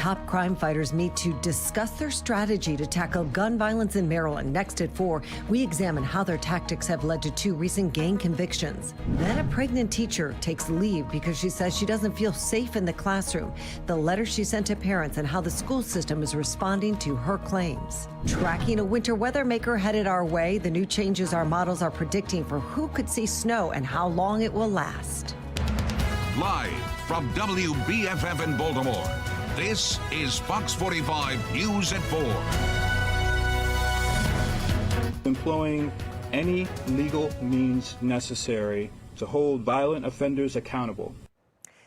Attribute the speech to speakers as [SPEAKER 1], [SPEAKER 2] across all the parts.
[SPEAKER 1] top crime fighters meet to discuss their strategy to tackle gun violence in Maryland. Next at 4, we examine how their tactics have led to 2 recent gang convictions. Then a pregnant teacher takes leave because she says she doesn't feel safe in the classroom. The letter she sent to parents and how the school system is responding to her claims. Tracking a winter weather maker headed our way, the new changes our models are predicting for who could see snow and how long it will last.
[SPEAKER 2] Live from WBFF in Baltimore, this is Fox 45 News at 4.
[SPEAKER 3] Employing any legal means necessary to hold violent offenders accountable.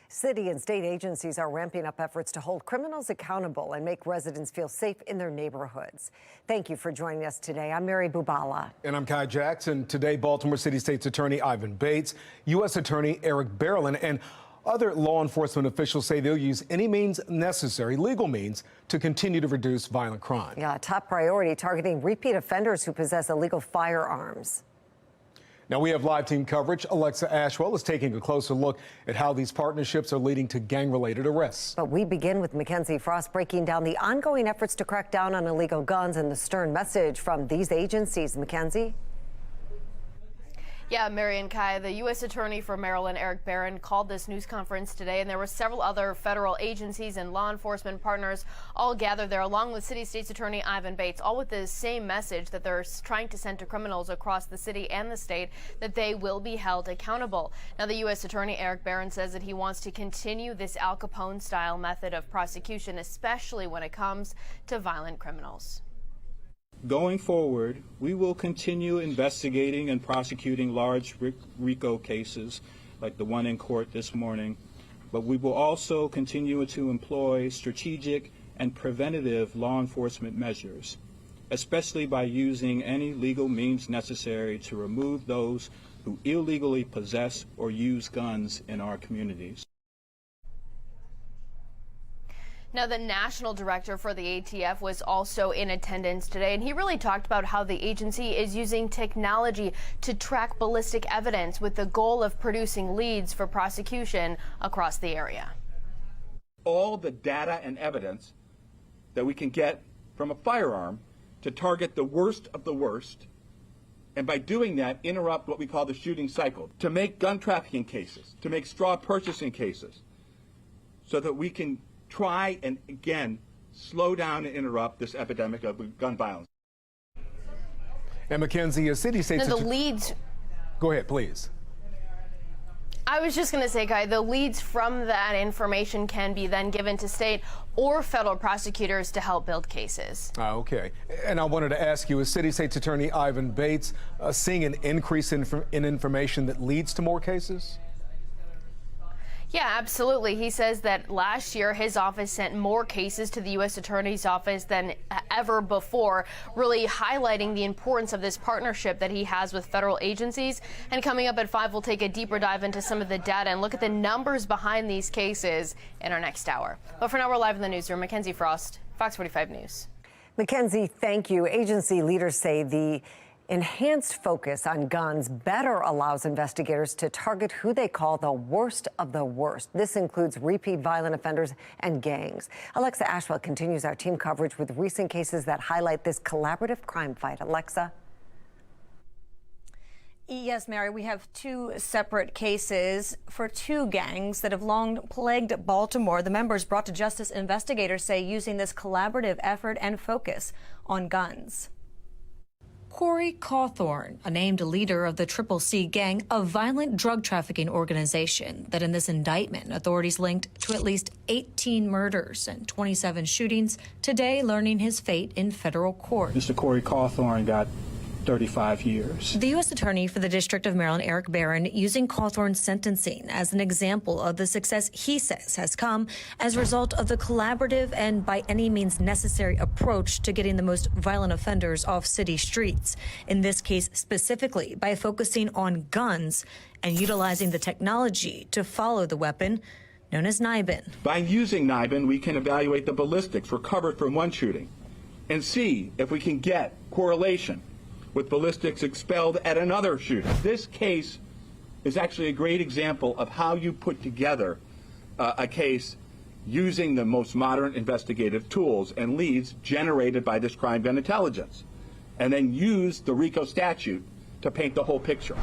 [SPEAKER 1] City and state agencies are ramping up efforts to hold criminals accountable and make residents feel safe in their neighborhoods. Thank you for joining us today. I'm Mary Bubala.
[SPEAKER 4] And I'm Kai Jackson. Today, Baltimore City State's Attorney Ivan Bates, U.S. Attorney Eric Barillon, and other law enforcement officials say they'll use any means necessary, legal means, to continue to reduce violent crime.
[SPEAKER 1] Yeah, top priority targeting repeat offenders who possess illegal firearms.
[SPEAKER 4] Now, we have live team coverage. Alexa Ashwell is taking a closer look at how these partnerships are leading to gang-related arrests.
[SPEAKER 1] But we begin with Mackenzie Frost breaking down the ongoing efforts to crack down on illegal guns and the stern message from these agencies. Mackenzie?
[SPEAKER 5] Yeah, Mary and Kai, the U.S. Attorney for Maryland, Eric Barron, called this news conference today, and there were several other federal agencies and law enforcement partners all gathered there, along with City State's Attorney Ivan Bates, all with the same message that they're trying to send to criminals across the city and the state, that they will be held accountable. Now, the U.S. Attorney Eric Barron says that he wants to continue this Al Capone-style method of prosecution, especially when it comes to violent criminals.
[SPEAKER 3] Going forward, we will continue investigating and prosecuting large RICO cases like the one in court this morning, but we will also continue to employ strategic and preventative law enforcement measures, especially by using any legal means necessary to remove those who illegally possess or use guns in our communities.
[SPEAKER 5] Now, the national director for the ATF was also in attendance today, and he really talked about how the agency is using technology to track ballistic evidence with the goal of producing leads for prosecution across the area.
[SPEAKER 6] All the data and evidence that we can get from a firearm to target the worst of the worst, and by doing that, interrupt what we call the shooting cycle, to make gun trafficking cases, to make straw purchasing cases, so that we can try and, again, slow down and interrupt this epidemic of gun violence.
[SPEAKER 4] And Mackenzie, a city states...
[SPEAKER 5] The leads...
[SPEAKER 4] Go ahead, please.
[SPEAKER 5] I was just going to say, Kai, the leads from that information can be then given to state or federal prosecutors to help build cases.
[SPEAKER 4] Okay. And I wanted to ask you, is City State's Attorney Ivan Bates seeing an increase in information that leads to more cases?
[SPEAKER 5] Yeah, absolutely. He says that last year his office sent more cases to the U.S. Attorney's Office than ever before, really highlighting the importance of this partnership that he has with federal agencies. And coming up at 5, we'll take a deeper dive into some of the data and look at the numbers behind these cases in our next hour. But for now, we're live in the newsroom. Mackenzie Frost, Fox 45 News.
[SPEAKER 1] Mackenzie, thank you. Agency leaders say the enhanced focus on guns better allows investigators to target who they call the worst of the worst. This includes repeat violent offenders and gangs. Alexa Ashwell continues our team coverage with recent cases that highlight this collaborative crime fight. Alexa?
[SPEAKER 7] Yes, Mary, we have 2 separate cases for 2 gangs that have long plagued Baltimore. The members brought to justice, investigators say, using this collaborative effort and focus on guns.
[SPEAKER 8] Corey Cawthorn, a named leader of the CCC gang, a violent drug trafficking organization that in this indictment, authorities linked to at least 18 murders and 27 shootings, today learning his fate in federal court.
[SPEAKER 3] Mr. Corey Cawthorn got 35 years.
[SPEAKER 8] The U.S. Attorney for the District of Maryland, Eric Barron, using Cawthorn's sentencing as an example of the success he says has come as a result of the collaborative and by any means necessary approach to getting the most violent offenders off city streets. In this case specifically, by focusing on guns and utilizing the technology to follow the weapon known as NIBIN.
[SPEAKER 6] By using NIBIN, we can evaluate the ballistics recovered from one shooting and see if we can get correlation with ballistics expelled at another shooting. This case is actually a great example of how you put together a case using the most modern investigative tools and leads generated by this crime gun intelligence, and then use the RICO statute to paint the whole picture.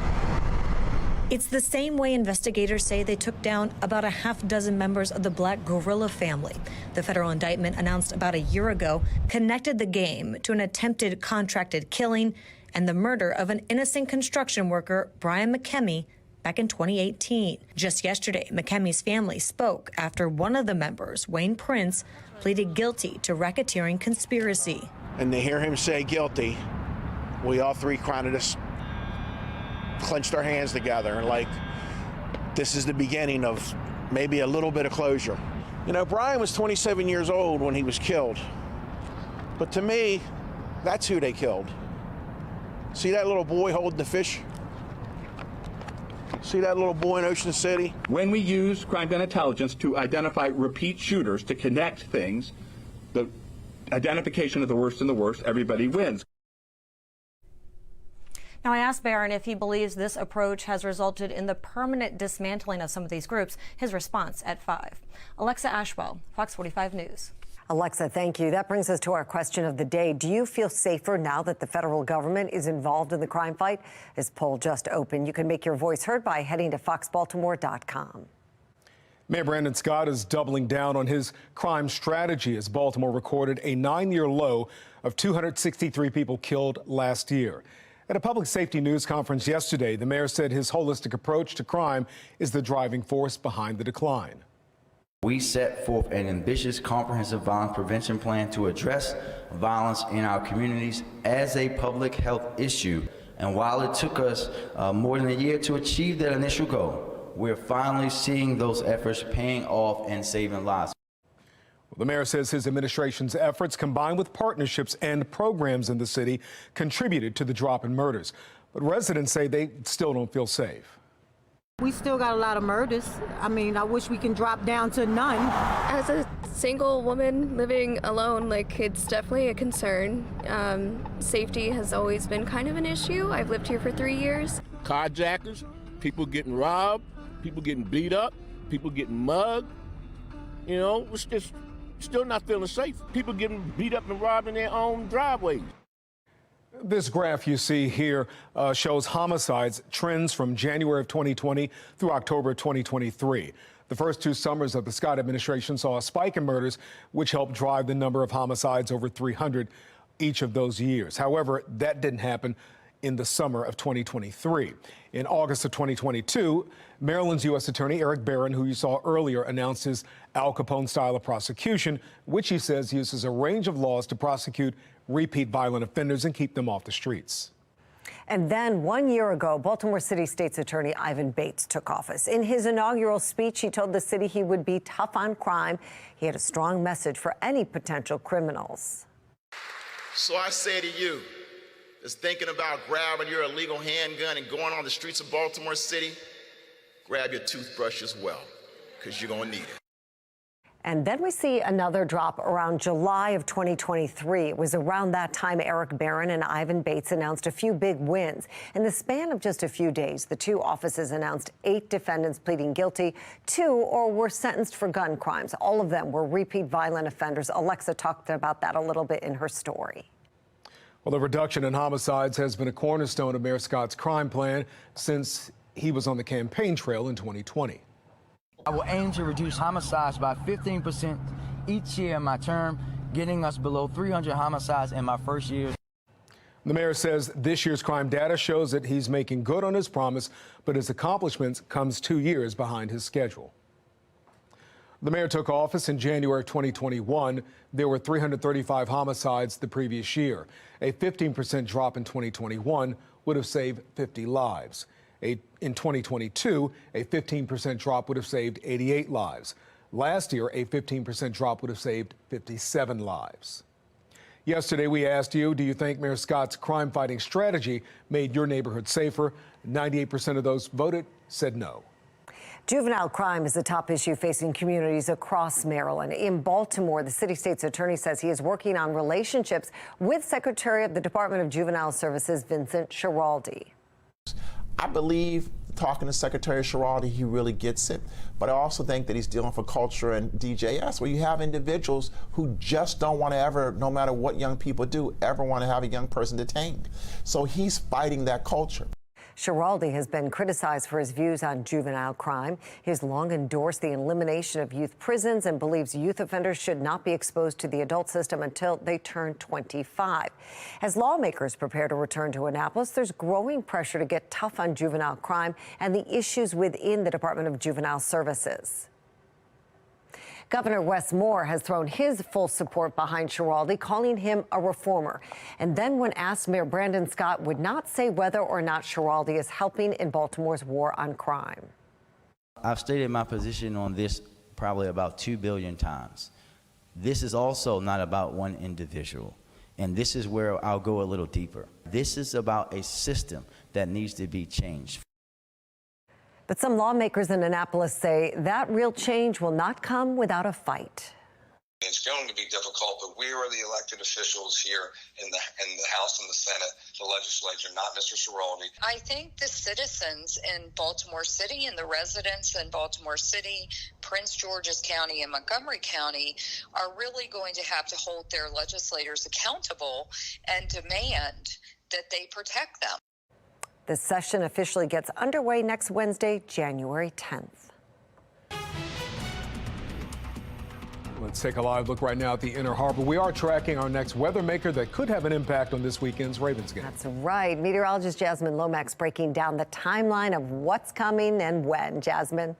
[SPEAKER 8] It's the same way investigators say they took down about a half dozen members of the Black Gorilla family. The federal indictment announced about a year ago connected the game to an attempted contracted killing and the murder of an innocent construction worker, Brian McKemmy, back in 2018. Just yesterday, McKemmy's family spoke after one of the members, Wayne Prince, pleaded guilty to racketeering conspiracy.
[SPEAKER 9] And to hear him say guilty, we all three kind of just clenched our hands together and like, this is the beginning of maybe a little bit of closure. You know, Brian was 27 years old when he was killed. But to me, that's who they killed. See that little boy holding the fish? See that little boy in Ocean City?
[SPEAKER 6] When we use crime gun intelligence to identify repeat shooters, to connect things, the identification of the worst and the worst, everybody wins.
[SPEAKER 7] Now, I asked Barron if he believes this approach has resulted in the permanent dismantling of some of these groups. His response at 5. Alexa Ashwell, Fox 45 News.
[SPEAKER 1] Alexa, thank you. That brings us to our question of the day. Do you feel safer now that the federal government is involved in the crime fight? This poll just opened. You can make your voice heard by heading to foxbaltimore.com.
[SPEAKER 4] Mayor Brandon Scott is doubling down on his crime strategy as Baltimore recorded a 9-year low of 263 people killed last year. At a public safety news conference yesterday, the mayor said his holistic approach to crime is the driving force behind the decline.
[SPEAKER 10] We set forth an ambitious, comprehensive violence prevention plan to address violence in our communities as a public health issue. And while it took us more than a year to achieve that initial goal, we're finally seeing those efforts paying off and saving lives.
[SPEAKER 4] The mayor says his administration's efforts, combined with partnerships and programs in the city, contributed to the drop in murders. But residents say they still don't feel safe.
[SPEAKER 11] We still got a lot of murders. I mean, I wish we can drop down to none.
[SPEAKER 12] As a single woman living alone, it's definitely a concern. Safety has always been kind of an issue. I've lived here for 3 years.
[SPEAKER 13] Carjackers, people getting robbed, people getting beat up, people getting mugged. You know, it's just still not feeling safe. People getting beat up and robbed in their own driveways.
[SPEAKER 4] This graph you see here shows homicides trends from January of 2020 through October of 2023. The first 2 summers of the Scott administration saw a spike in murders, which helped drive the number of homicides over 300 each of those years. However, that didn't happen in the summer of 2023. In August of 2022, Maryland's U.S. Attorney Eric Barron, who you saw earlier, announced his Al Capone style of prosecution, which he says uses a range of laws to prosecute repeat violent offenders and keep them off the streets.
[SPEAKER 1] And then 1 year ago, Baltimore City State's Attorney Ivan Bates took office. In his inaugural speech, he told the city he would be tough on crime. He had a strong message for any potential criminals.
[SPEAKER 14] So I say to you, that's thinking about grabbing your illegal handgun and going on the streets of Baltimore City, grab your toothbrush as well, because you're going to need it.
[SPEAKER 1] And then we see another drop around July of 2023. It was around that time Eric Barron and Ivan Bates announced a few big wins. In the span of just a few days, the two offices announced 8 defendants pleading guilty, 2 or were sentenced for gun crimes. All of them were repeat violent offenders. Alexa talked about that a little bit in her story.
[SPEAKER 4] Well, the reduction in homicides has been a cornerstone of Mayor Scott's crime plan since he was on the campaign trail in 2020.
[SPEAKER 15] I will aim to reduce homicides by 15% each year in my term, getting us below 300 homicides in my first year.
[SPEAKER 4] The mayor says this year's crime data shows that he's making good on his promise, but his accomplishments comes 2 years behind his schedule. The mayor took office in January 2021. There were 335 homicides the previous year. A 15% drop in 2021 would have saved 50 lives. In 2022, a 15% drop would have saved 88 lives. Last year, a 15% drop would have saved 57 lives. Yesterday, we asked you, do you think Mayor Scott's crime-fighting strategy made your neighborhood safer? 98% of those voted said no.
[SPEAKER 1] Juvenile crime is the top issue facing communities across Maryland. In Baltimore, the city state's attorney says he is working on relationships with Secretary of the Department of Juvenile Services, Vincent Schiraldi.
[SPEAKER 16] I believe talking to Secretary Schiraldi, he really gets it. But I also think that he's dealing for culture and DJS, where you have individuals who just don't want to ever, no matter what young people do, ever want to have a young person detained. So he's fighting that culture.
[SPEAKER 1] Schiraldi has been criticized for his views on juvenile crime. He has long endorsed the elimination of youth prisons and believes youth offenders should not be exposed to the adult system until they turn 25. As lawmakers prepare to return to Annapolis, there's growing pressure to get tough on juvenile crime and the issues within the Department of Juvenile Services. Governor Wes Moore has thrown his full support behind Schiraldi, calling him a reformer. And then when asked, Mayor Brandon Scott would not say whether or not Schiraldi is helping in Baltimore's war on crime.
[SPEAKER 10] I've stated my position on this probably about 2 billion times. This is also not about one individual. And this is where I'll go a little deeper. This is about a system that needs to be changed.
[SPEAKER 1] But some lawmakers in Annapolis say that real change will not come without a fight.
[SPEAKER 17] It's going to be difficult, but we are the elected officials here in the House and the Senate, the legislature, not Mr. Schiraldi.
[SPEAKER 18] I think the citizens in Baltimore City and the residents in Baltimore City, Prince George's County, and Montgomery County are really going to have to hold their legislators accountable and demand that they protect them.
[SPEAKER 1] The session officially gets underway next Wednesday, January 10th.
[SPEAKER 4] Let's take a live look right now at the Inner Harbor. We are tracking our next weather maker that could have an impact on this weekend's Ravens game.
[SPEAKER 1] That's right. Meteorologist Jasmine Lomax breaking down the timeline of what's coming and when. Jasmine.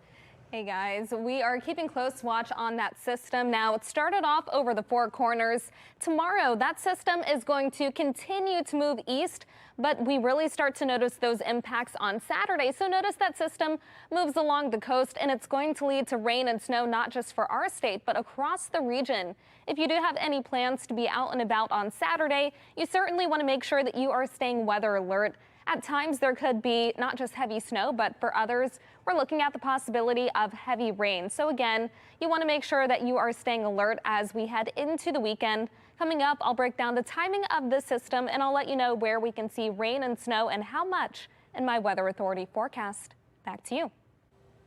[SPEAKER 19] Hey guys, we are keeping close watch on that system. Now, it started off over the Four Corners. Tomorrow, that system is going to continue to move east, but we really start to notice those impacts on Saturday. So notice that system moves along the coast, and it's going to lead to rain and snow, not just for our state, but across the region. If you do have any plans to be out and about on Saturday, you certainly want to make sure that you are staying weather alert. At times, there could be not just heavy snow, but for others, we're looking at the possibility of heavy rain. So again, you want to make sure that you are staying alert as we head into the weekend. Coming up, I'll break down the timing of the system, and I'll let you know where we can see rain and snow and how much in my Weather Authority forecast. Back to you.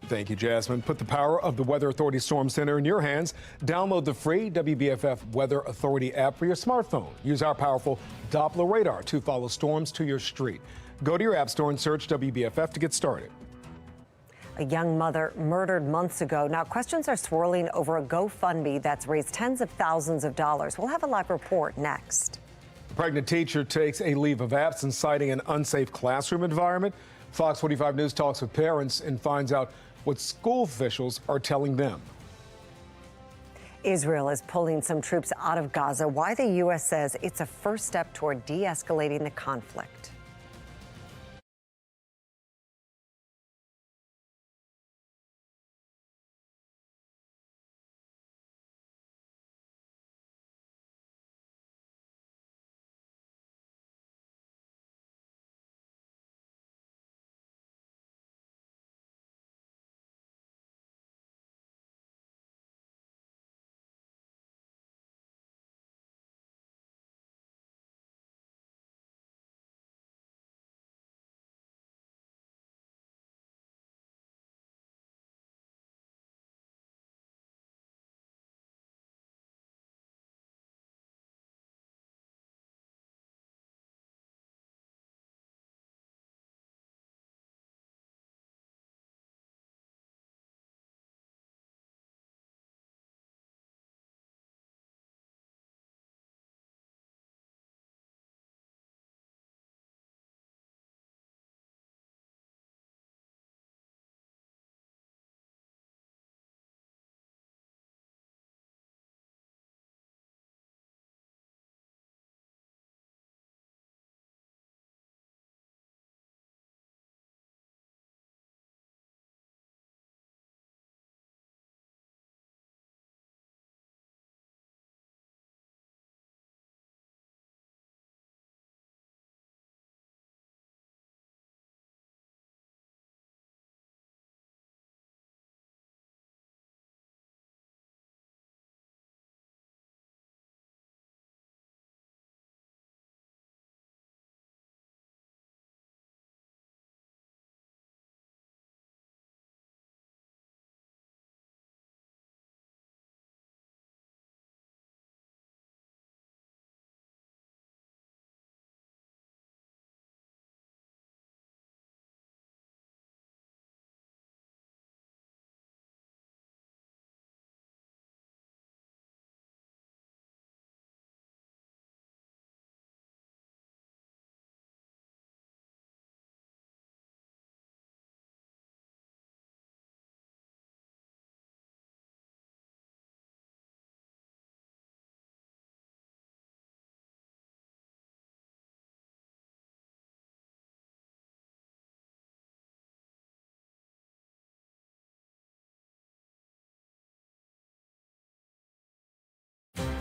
[SPEAKER 4] Thank you, Jasmine. Put the power of the Weather Authority Storm Center in your hands. Download the free WBFF Weather Authority app for your smartphone. Use our powerful Doppler radar to follow storms to your street. Go to your app store and search WBFF to get started.
[SPEAKER 1] A young mother murdered months ago. Now questions are swirling over a GoFundMe that's raised tens of thousands of dollars. We'll have a live report next.
[SPEAKER 4] A pregnant teacher takes a leave of absence citing an unsafe classroom environment. Fox 45 News talks with parents and finds out what school officials are telling them.
[SPEAKER 1] Israel is pulling some troops out of Gaza. Why the U.S. says it's a first step toward de-escalating the conflict.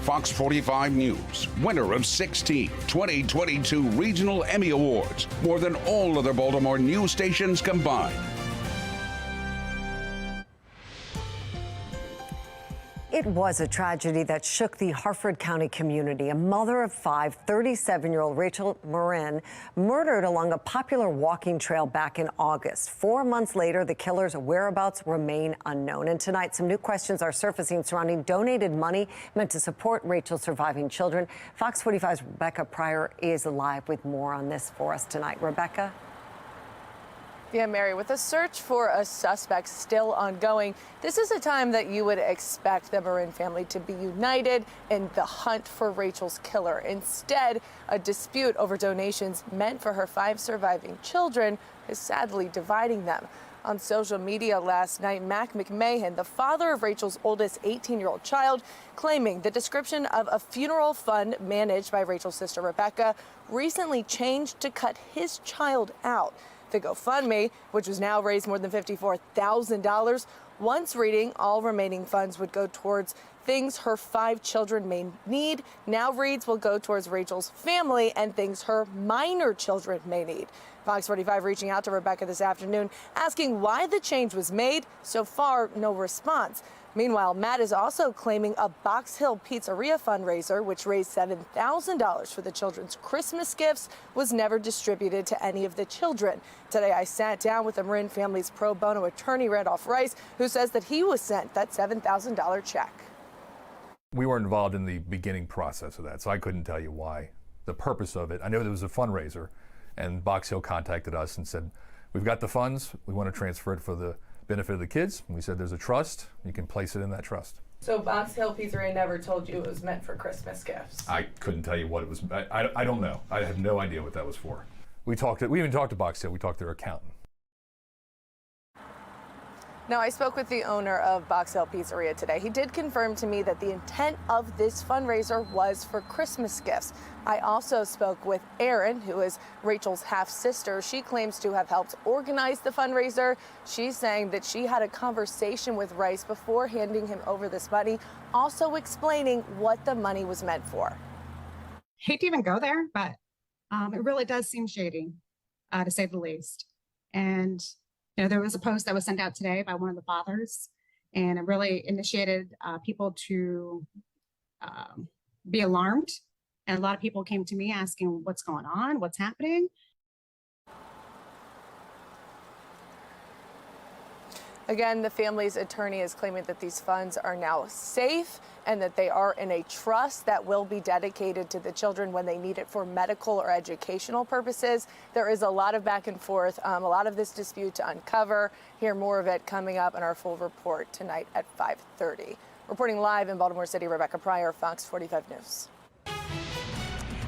[SPEAKER 2] Fox 45 News, winner of 16 2022 Regional Emmy Awards, more than all other Baltimore news stations combined.
[SPEAKER 1] It was a tragedy that shook the Harford County community. A mother of 5, 37-year-old Rachel Morin, murdered along a popular walking trail back in August. 4 months later, the killer's whereabouts remain unknown. And tonight, some new questions are surfacing surrounding donated money meant to support Rachel's surviving children. Fox 45's Rebecca Pryor is live with more on this for us tonight. Rebecca?
[SPEAKER 20] Yeah, Mary, with the search for a suspect still ongoing, this is a time that you would expect the Morin family to be united in the hunt for Rachel's killer. Instead, a dispute over donations meant for her 5 surviving children is sadly dividing them. On social media last night, Mac McMahon, the father of Rachel's oldest 18-year-old child, claiming the description of a funeral fund managed by Rachel's sister Rebecca recently changed to cut his child out. The GoFundMe, which was now raised more than $54,000, once reading all remaining funds would go towards things her 5 children may need, now reads will go towards Rachel's family and things her minor children may need. Fox 45 reaching out to Rebecca this afternoon, asking why the change was made. So far, no response. Meanwhile, Matt is also claiming a Box Hill Pizzeria fundraiser, which raised $7,000 for the children's Christmas gifts, was never distributed to any of the children. Today, I sat down with the Morin family's pro bono attorney, Randolph Rice, who says that he was sent that $7,000 check.
[SPEAKER 21] We weren't involved in the beginning process of that, so I couldn't tell you why, the purpose of it. I know there was a fundraiser, and Box Hill contacted us and said, we've got the funds, we want to transfer it for the benefit of the kids. And we said there's a trust, you can place it in that trust.
[SPEAKER 20] So Box Hill Pizzeria never told you it was meant for Christmas gifts?
[SPEAKER 21] I couldn't tell you what it was. I don't know. I have no idea what that was for. We even talked to Box Hill. We talked to their accountant.
[SPEAKER 20] Now, I spoke with the owner of Box Hill Pizzeria today. He did confirm to me that the intent of this fundraiser was for Christmas gifts. I also spoke with Erin, who is Rachel's half-sister. She claims to have helped organize the fundraiser. She's saying that she had a conversation with Rice before handing him over this money, also explaining what the money was meant for.
[SPEAKER 22] Hate to even go there, but it really does seem shady, to say the least. And you know, there was a post that was sent out today by one of the fathers, and it really initiated people to be alarmed. And a lot of people came to me asking what's going on, what's happening.
[SPEAKER 20] Again, the family's attorney is claiming that these funds are now safe and that they are in a trust that will be dedicated to the children when they need it for medical or educational purposes. There is a lot of back and forth, a lot of this dispute to uncover. Hear more of it coming up in our full report tonight at 5:30. Reporting live in Baltimore City, Rebecca Pryor, Fox 45 News.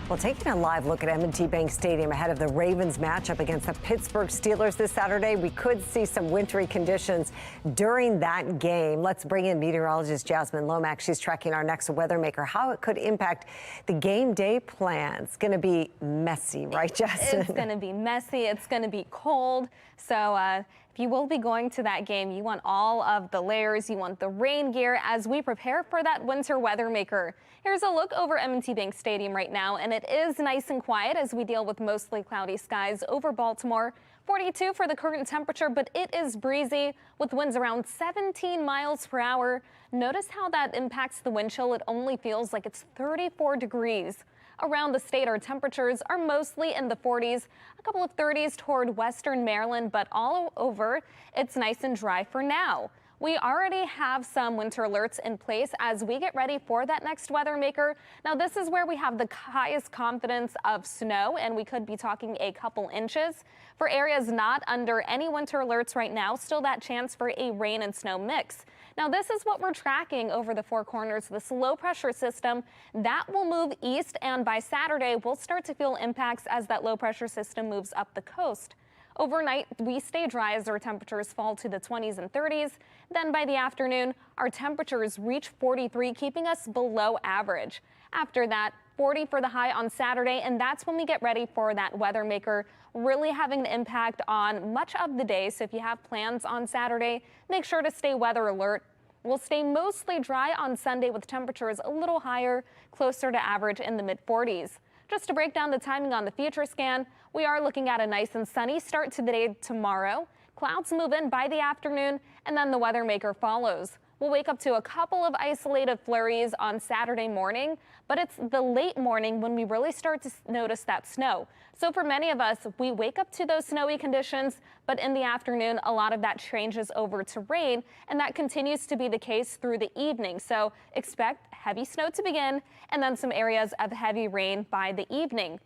[SPEAKER 1] Well, taking a live look at M&T Bank Stadium ahead of the Ravens matchup against the Pittsburgh Steelers this Saturday, we could see some wintry conditions during that game. Let's bring in meteorologist Jasmine Lomax. She's tracking our next weather maker, how it could impact the game day plans. Going to be messy, right, Jasmine?
[SPEAKER 19] It's going to be messy. It's going to be cold. So if you will be going to that game, you want all of the layers. You want the rain gear as we prepare for that winter weather maker. Here's a look over M&T Bank Stadium right now, and it is nice and quiet as we deal with mostly cloudy skies over Baltimore. 42 for the current temperature, but it is breezy with winds around 17 miles per hour. Notice how that impacts the wind chill. It only feels like it's 34 degrees. Around the state, our temperatures are mostly in the 40s, a couple of 30s toward western Maryland, but all over, it's nice and dry for now. We already have some winter alerts in place as we get ready for that next weather maker. Now, this is where we have the highest confidence of snow, and we could be talking a couple inches. For areas not under any winter alerts right now, still that chance for a rain and snow mix. Now, this is what we're tracking over the four corners. This low pressure system that will move east, and by Saturday, we'll start to feel impacts as that low pressure system moves up the coast. Overnight, we stay dry as our temperatures fall to the 20s and 30s. Then by the afternoon, our temperatures reach 43, keeping us below average. After that, 40 for the high on Saturday, and that's when we get ready for that weather maker, really having an impact on much of the day. So if you have plans on Saturday, make sure to stay weather alert. We'll stay mostly dry on Sunday with temperatures a little higher, closer to average in the mid-40s. Just to break down the timing on the future scan, we are looking at a nice and sunny start to the day tomorrow. Clouds move in by the afternoon, and then the weather maker follows. We'll wake up to a couple of isolated flurries on Saturday morning, but it's the late morning when we really start to notice that snow. So for many of us, we wake up to those snowy conditions, but in the afternoon, a lot of that changes over to rain, and that continues to be the case through the evening. So expect heavy snow to begin, and then some areas of heavy rain by the evening.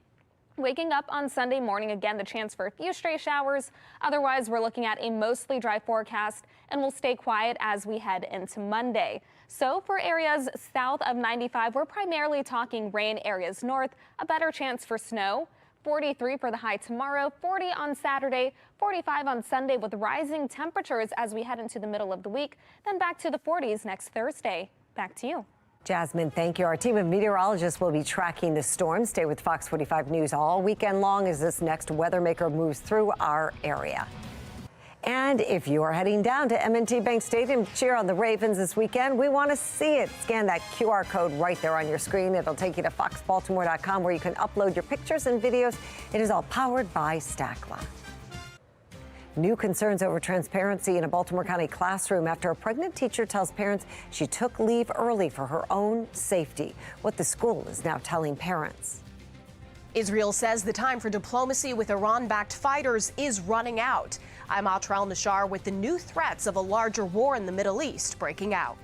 [SPEAKER 19] Waking up on Sunday morning, again, the chance for a few stray showers. Otherwise, we're looking at a mostly dry forecast, and we'll stay quiet as we head into Monday. So for areas south of 95, we're primarily talking rain. Areas north, a better chance for snow. 43 for the high tomorrow, 40 on Saturday, 45 on Sunday with rising temperatures as we head into the middle of the week. Then back to the 40s next Thursday. Back to you.
[SPEAKER 1] Jasmine, thank you. Our team of meteorologists will be tracking the storm. Stay with Fox 45 News all weekend long as this next weather maker moves through our area. And if you are heading down to M&T Bank Stadium to cheer on the Ravens this weekend, we want to see it. Scan that QR code right there on your screen. It'll take you to foxbaltimore.com where you can upload your pictures and videos. It is all powered by Stackla. New concerns over transparency in a Baltimore County classroom after a pregnant teacher tells parents she took leave early for her own safety. What the school is now telling parents.
[SPEAKER 3] Israel says the time for diplomacy with Iran-backed fighters is running out. I'm Atrel Nashar with the new threats of a larger war in the Middle East breaking out.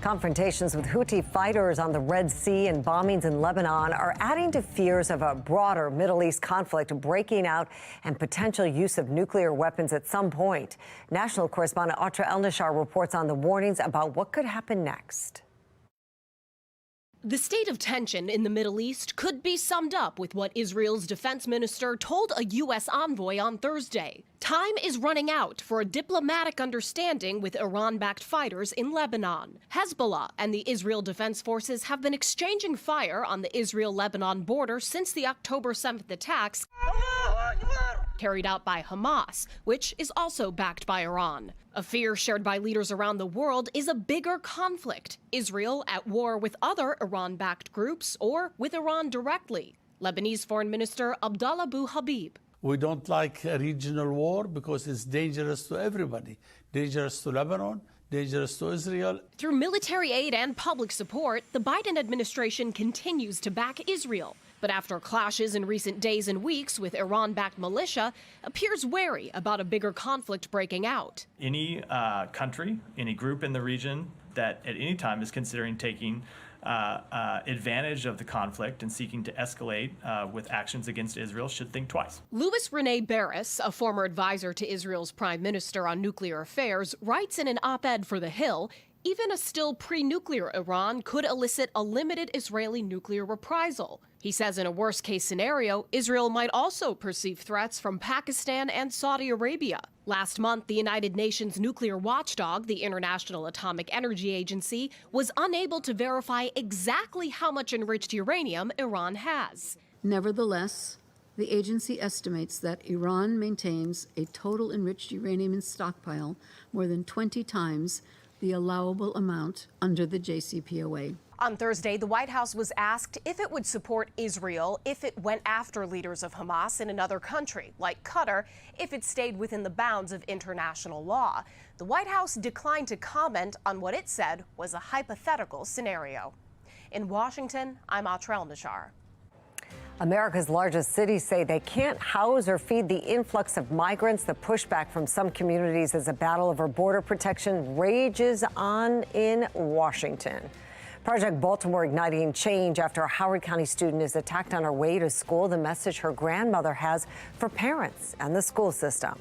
[SPEAKER 1] Confrontations with Houthi fighters on the Red Sea and bombings in Lebanon are adding to fears of a broader Middle East conflict breaking out and potential use of nuclear weapons at some point. National correspondent Atra El-Nashar reports on the warnings about what could happen next.
[SPEAKER 3] The state of tension in the Middle East could be summed up with what Israel's defense minister told a U.S. envoy on Thursday. Time is running out for a diplomatic understanding with Iran-backed fighters in Lebanon. Hezbollah and the Israel Defense Forces have been exchanging fire on the Israel-Lebanon border since the October 7th attacks carried out by Hamas, which is also backed by Iran. A fear shared by leaders around the world is a bigger conflict, Israel at war with other Iran-backed groups or with Iran directly. Lebanese Foreign Minister Abdallah Abu Habib.
[SPEAKER 5] We don't like a regional war because it's dangerous to everybody, dangerous to Lebanon, dangerous to Israel.
[SPEAKER 3] Through military aid and public support, the Biden administration continues to back Israel. But after clashes in recent days and weeks with Iran-backed militia, appears wary about a bigger conflict breaking out.
[SPEAKER 8] Any country, any group in the region that at any time is considering taking advantage of the conflict and seeking to escalate with actions against Israel should think twice.
[SPEAKER 3] Louis Rene Barris, a former advisor to Israel's prime minister on nuclear affairs, writes in an op-ed for The Hill, even a still pre-nuclear Iran could elicit a limited Israeli nuclear reprisal. He says in a worst-case scenario, Israel might also perceive threats from Pakistan and Saudi Arabia. Last month, the United Nations nuclear watchdog, the International Atomic Energy Agency, was unable to verify exactly how much enriched uranium Iran has.
[SPEAKER 23] Nevertheless, the agency estimates that Iran maintains a total enriched uranium in stockpile more than 20 times the allowable amount under the JCPOA.
[SPEAKER 3] On Thursday, the White House was asked if it would support Israel if it went after leaders of Hamas in another country, like Qatar, if it stayed within the bounds of international law. The White House declined to comment on what it said was a hypothetical scenario. In Washington, I'm Atrel Nashar.
[SPEAKER 1] America's largest cities say they can't house or feed the influx of migrants. The pushback from some communities as a battle over border protection rages on in Washington. Project Baltimore igniting change after a Howard County student is attacked on her way to school. The message her grandmother has for parents and the school system.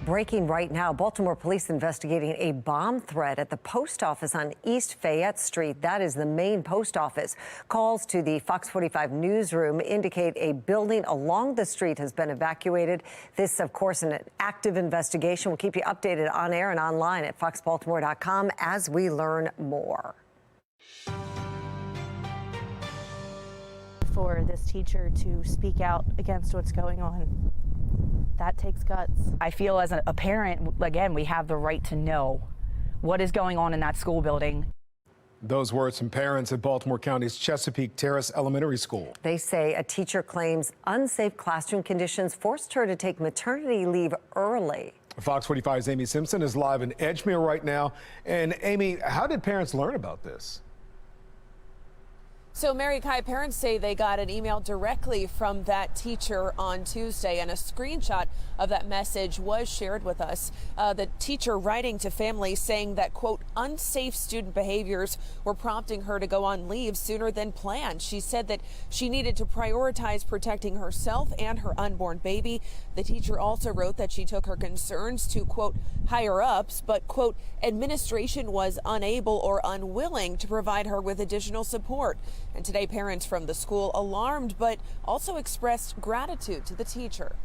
[SPEAKER 1] Breaking right now, Baltimore police investigating a bomb threat at the post office on East Fayette Street. That is the main post office. Calls to the Fox 45 newsroom indicate a building along the street has been evacuated. This, of course, an active investigation. We'll keep you updated on air and online at foxbaltimore.com as we learn more.
[SPEAKER 6] For this teacher to speak out against what's going on, that takes guts.
[SPEAKER 7] I feel as a parent, again, we have the right to know what is going on in that school building.
[SPEAKER 4] Those words from parents at Baltimore County's Chesapeake Terrace Elementary School.
[SPEAKER 1] They say a teacher claims unsafe classroom conditions forced her to take maternity leave early.
[SPEAKER 4] Fox 45's Amy Simpson is live in Edgemere right now. And Amy, how did parents learn about this?
[SPEAKER 9] So, Mary Kai, parents say they got an email directly from that teacher on Tuesday, and a screenshot of that message was shared with us. The teacher writing to families saying that, quote, unsafe student behaviors were prompting her to go on leave sooner than planned. She said that she needed to prioritize protecting herself and her unborn baby. The teacher also wrote that she took her concerns to, quote, higher ups, but, quote, administration was unable or unwilling to provide her with additional support. And today, parents from the school alarmed, but also expressed gratitude to the teacher.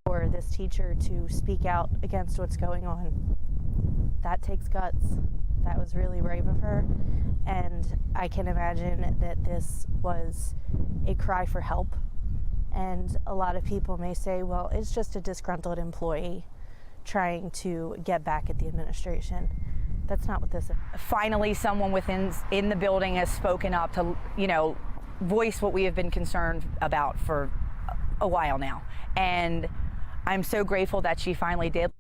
[SPEAKER 6] For this teacher to speak out against what's going on, that takes guts. That was really brave of her. And I can imagine that this was a cry for help. And a lot of people may say, well, it's just a disgruntled employee trying to get back at the administration. That's not what this is.
[SPEAKER 7] Finally, someone in the building has spoken up to, voice what we have been concerned about for a while now. And I'm so grateful that she finally did.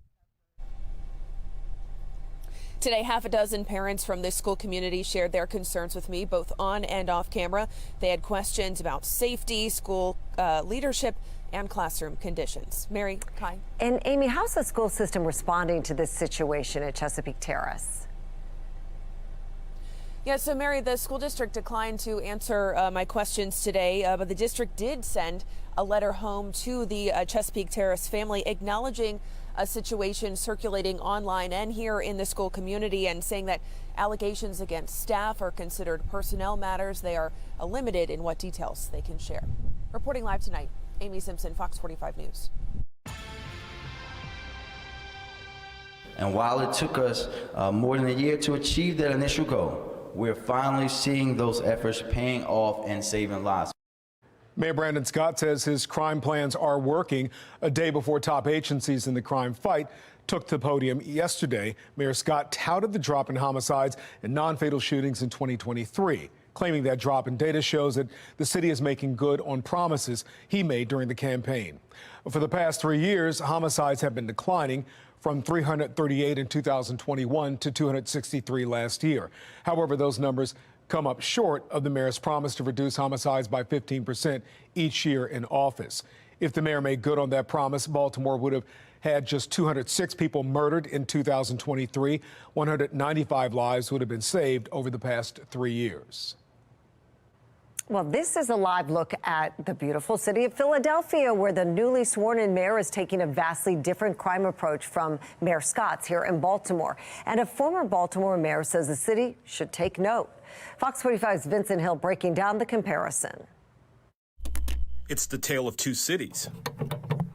[SPEAKER 9] Today, half a dozen parents from this school community shared their concerns with me, both on and off camera. They had questions about safety, school leadership, and classroom conditions. Mary Kai.
[SPEAKER 1] And Amy, how's the school system responding to this situation at Chesapeake Terrace?
[SPEAKER 9] Yeah, so Mary, the school district declined to answer my questions today, but the district did send a letter home to the Chesapeake Terrace family acknowledging a situation circulating online and here in the school community, and saying that allegations against staff are considered personnel matters. They are limited in what details they can share. Reporting live tonight, Amy Simpson, Fox 45 News.
[SPEAKER 10] And while it took us more than a year to achieve that initial goal, we're finally seeing those efforts paying off and saving lives.
[SPEAKER 4] Mayor Brandon Scott says his crime plans are working. A day before top agencies in the crime fight took the podium yesterday, Mayor Scott touted the drop in homicides and non-fatal shootings in 2023, claiming that drop in data shows that the city is making good on promises he made during the campaign. For the past 3 years, homicides have been declining from 338 in 2021 to 263 last year. However, those numbers come up short of the mayor's promise to reduce homicides by 15% each year in office. If the mayor made good on that promise, Baltimore would have had just 206 people murdered in 2023. 195 lives would have been saved over the past 3 years.
[SPEAKER 1] Well, this is a live look at the beautiful city of Philadelphia, where the newly sworn-in mayor is taking a vastly different crime approach from Mayor Scott's here in Baltimore. And a former Baltimore mayor says the city should take note. Fox 45's Vincent Hill breaking down the comparison.
[SPEAKER 24] It's the tale of two cities.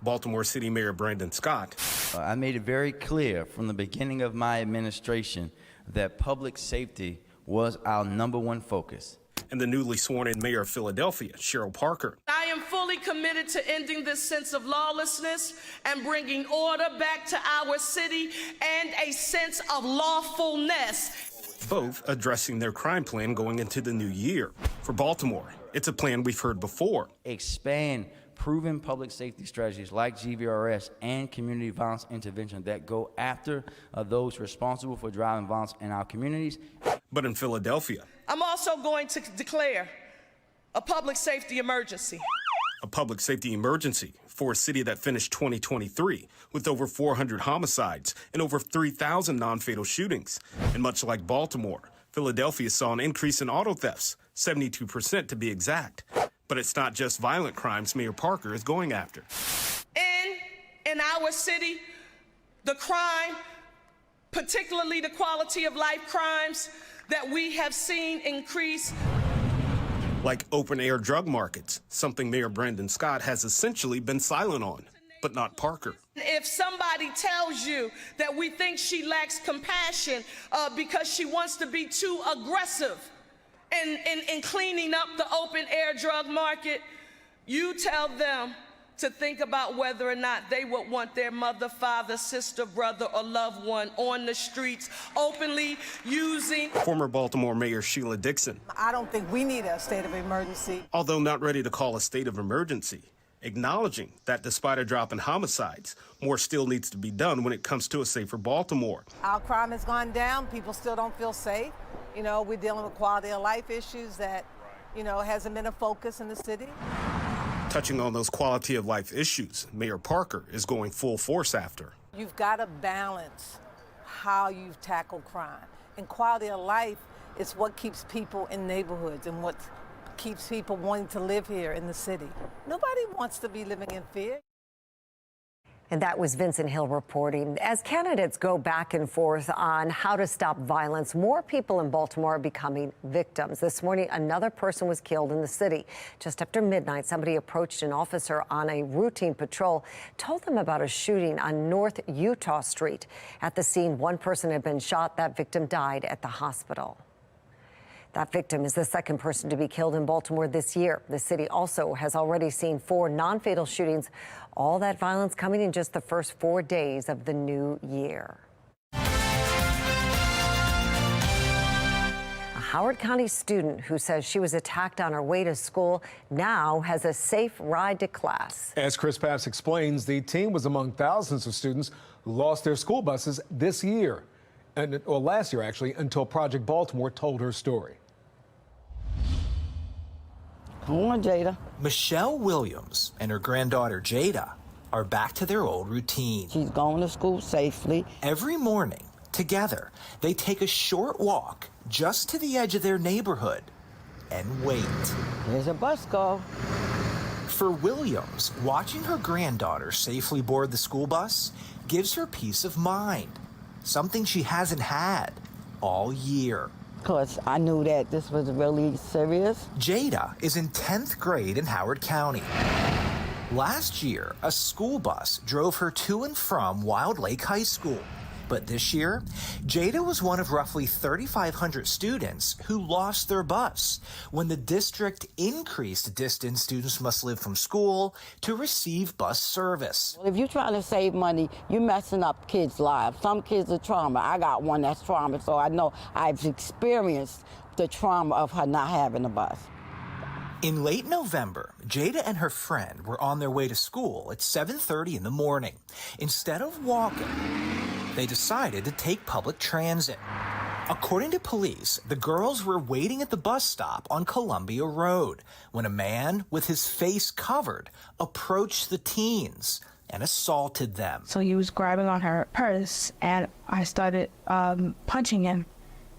[SPEAKER 24] Baltimore City Mayor Brandon Scott.
[SPEAKER 10] I made it very clear from the beginning of my administration that public safety was our #1 focus.
[SPEAKER 24] And the newly sworn-in mayor of Philadelphia, Cheryl Parker.
[SPEAKER 25] I am fully committed to ending this sense of lawlessness and bringing order back to our city and a sense of lawfulness.
[SPEAKER 24] Both addressing their crime plan going into the new year. For Baltimore, it's a plan we've heard before.
[SPEAKER 10] Expand proven public safety strategies like GVRS and community violence intervention that go after those responsible for driving violence in our communities.
[SPEAKER 24] But in Philadelphia,
[SPEAKER 25] I'm also going to declare a public safety emergency.
[SPEAKER 24] A public safety emergency for a city that finished 2023 with over 400 homicides and over 3,000 non-fatal shootings. And much like Baltimore, Philadelphia saw an increase in auto thefts, 72% to be exact. But it's not just violent crimes Mayor Parker is going after.
[SPEAKER 25] In our city, The crime, particularly the quality of life crimes that we have seen increase.
[SPEAKER 24] Like open-air drug markets, something Mayor Brandon Scott has essentially been silent on, but not Parker.
[SPEAKER 25] If somebody tells you that we think she lacks compassion because she wants to be too aggressive in cleaning up the open-air drug market, you tell them to think about whether or not they would want their mother, father, sister, brother, or loved one on the streets openly using.
[SPEAKER 24] Former Baltimore Mayor Sheila Dixon,
[SPEAKER 11] I don't think we need a state of emergency.
[SPEAKER 24] although not ready to call a state of emergency, acknowledging that despite a drop in homicides, more still needs to be done when it comes to a safer Baltimore.
[SPEAKER 11] Our crime has gone down. People still don't feel safe. You know, we're dealing with quality of life issues that, you know, hasn't been a focus in the city.
[SPEAKER 24] Touching on those quality of life issues, Mayor Parker is going full force after.
[SPEAKER 11] You've got to balance how you tackle crime. And quality of life is what keeps people in neighborhoods and what keeps people wanting to live here in the city. Nobody wants to be living in fear.
[SPEAKER 1] And that was Vincent Hill reporting. As candidates go back and forth on how to stop violence, more people in Baltimore are becoming victims. This morning, another person was killed in the city. Just after midnight, somebody approached an officer on a routine patrol, told them about a shooting on North Utah Street. At the scene, one person had been shot. That victim died at the hospital. That victim is the second person to be killed in Baltimore this year. The city also has already seen 4 non-fatal shootings. All that violence coming in just the first 4 days of the new year. A Howard County student who says she was attacked on her way to school now has a safe ride to class.
[SPEAKER 4] As Chris Pass explains, the team was among thousands of students who lost their school buses this year, or last year actually, until Project Baltimore told her story.
[SPEAKER 12] Come on, Jada.
[SPEAKER 13] Michelle Williams and her granddaughter Jada are back to their old routine.
[SPEAKER 12] She's going to school safely.
[SPEAKER 13] Every morning, together, they take a short walk just to the edge of their neighborhood and wait.
[SPEAKER 12] There's a bus go.
[SPEAKER 13] For Williams, watching her granddaughter safely board the school bus gives her peace of mind, something she hasn't had all year.
[SPEAKER 12] Because I knew that this was really serious.
[SPEAKER 13] Jada is in 10th grade in Howard County. Last year, a school bus drove her to and from Wild Lake High School. But this year, Jada was one of roughly 3,500 students who lost their bus when the district increased the distance students must live from school to receive bus service.
[SPEAKER 12] Well, if you're trying to save money, you're messing up kids' lives. Some kids are trauma. I got one that's trauma, so I know I've experienced the trauma of her not having a bus.
[SPEAKER 13] In late November, Jada and her friend were on their way to school at 7:30 in the morning. Instead of walking, they decided to take public transit. According to police, the girls were waiting at the bus stop on Columbia Road when a man with his face covered approached the teens and assaulted them.
[SPEAKER 14] So he was grabbing on her purse, and I started punching him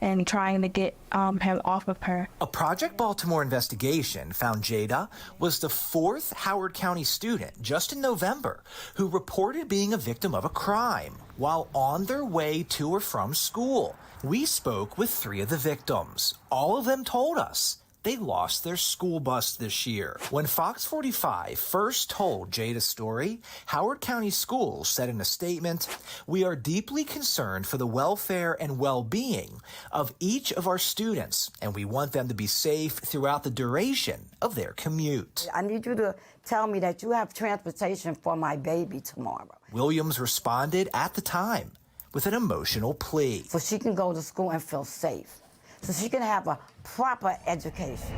[SPEAKER 14] and trying to get him off of her.
[SPEAKER 13] A Project Baltimore investigation found Jada was the 4th Howard County student just in November who reported being a victim of a crime while on their way to or from school. We spoke with 3 of the victims. All of them told us they lost their school bus this year. When FOX45 first told Jada's story, Howard County Schools said in a statement, "We are deeply concerned for the welfare and well-being of each of our students, and we want them to be safe throughout the duration of their commute."
[SPEAKER 12] I need you to tell me that you have transportation for my baby tomorrow.
[SPEAKER 13] Williams responded at the time with an emotional plea.
[SPEAKER 12] So she can go to school and feel safe. So she can have a proper education.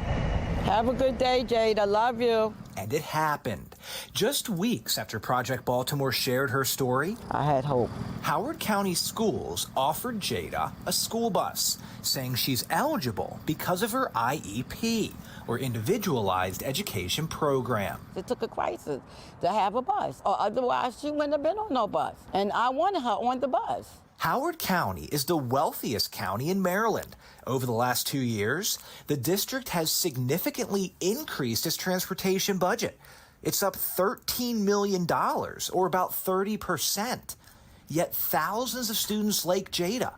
[SPEAKER 12] Have a good day, Jada. Love you.
[SPEAKER 13] And it happened. Just weeks after Project Baltimore shared her story,
[SPEAKER 12] I had hope.
[SPEAKER 13] Howard County Schools offered Jada a school bus, saying she's eligible because of her IEP, or Individualized Education Program.
[SPEAKER 12] It took a crisis to have a bus, or otherwise she wouldn't have been on no bus. And I wanted her on the bus.
[SPEAKER 13] Howard County is the wealthiest county in Maryland. Over the last 2 years, the district has significantly increased its transportation budget. It's up $13 million, or about 30%. Yet thousands of students like Jada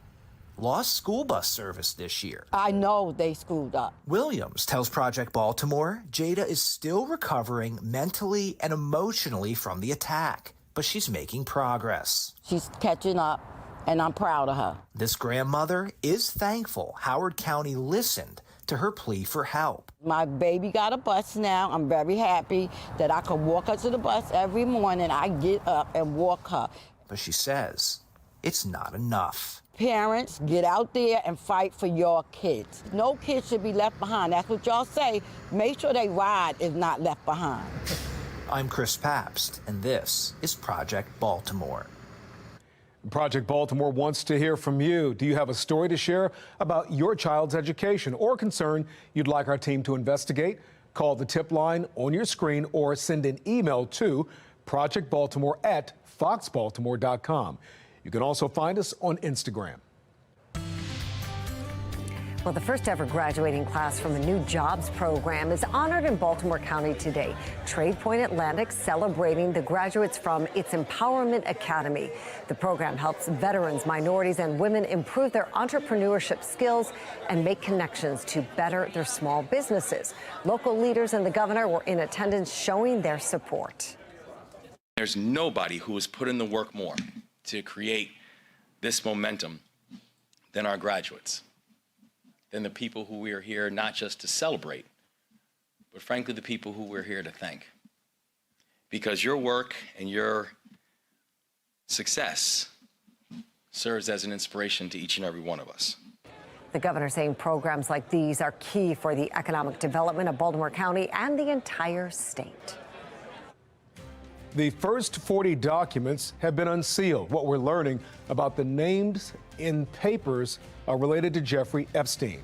[SPEAKER 13] lost school bus service this year.
[SPEAKER 12] I know they screwed up.
[SPEAKER 13] Williams tells Project Baltimore Jada is still recovering mentally and emotionally from the attack, but she's making progress.
[SPEAKER 12] She's catching up, and I'm proud of her.
[SPEAKER 13] This grandmother is thankful Howard County listened to her plea for help.
[SPEAKER 12] My baby got a bus now. I'm very happy that I can walk her to the bus every morning. I get up and walk her.
[SPEAKER 13] But she says it's not enough.
[SPEAKER 12] Parents, get out there and fight for your kids. No kid should be left behind. That's what y'all say. Make sure they ride is not left behind.
[SPEAKER 13] I'm Chris Pabst, and this is Project Baltimore.
[SPEAKER 4] Project Baltimore wants to hear from you. Do you have a story to share about your child's education or concern you'd like our team to investigate? Call the tip line on your screen or send an email to projectbaltimore@foxbaltimore.com. You can also find us on Instagram.
[SPEAKER 1] Well, the first ever graduating class from a new jobs program is honored in Baltimore County today. Trade Point Atlantic celebrating the graduates from its Empowerment Academy. The program helps veterans, minorities, and women improve their entrepreneurship skills and make connections to better their small businesses. Local leaders and the governor were in attendance showing their support.
[SPEAKER 2] There's nobody who has put in the work more to create this momentum than our graduates, than the people who we are here not just to celebrate, but frankly, the people who we're here to thank. Because your work and your success serves as an inspiration to each and every one of us.
[SPEAKER 1] The governor saying programs like these are key for the economic development of Baltimore County and the entire state.
[SPEAKER 4] The first 40 documents have been unsealed. What we're learning about the names in papers related to Jeffrey Epstein.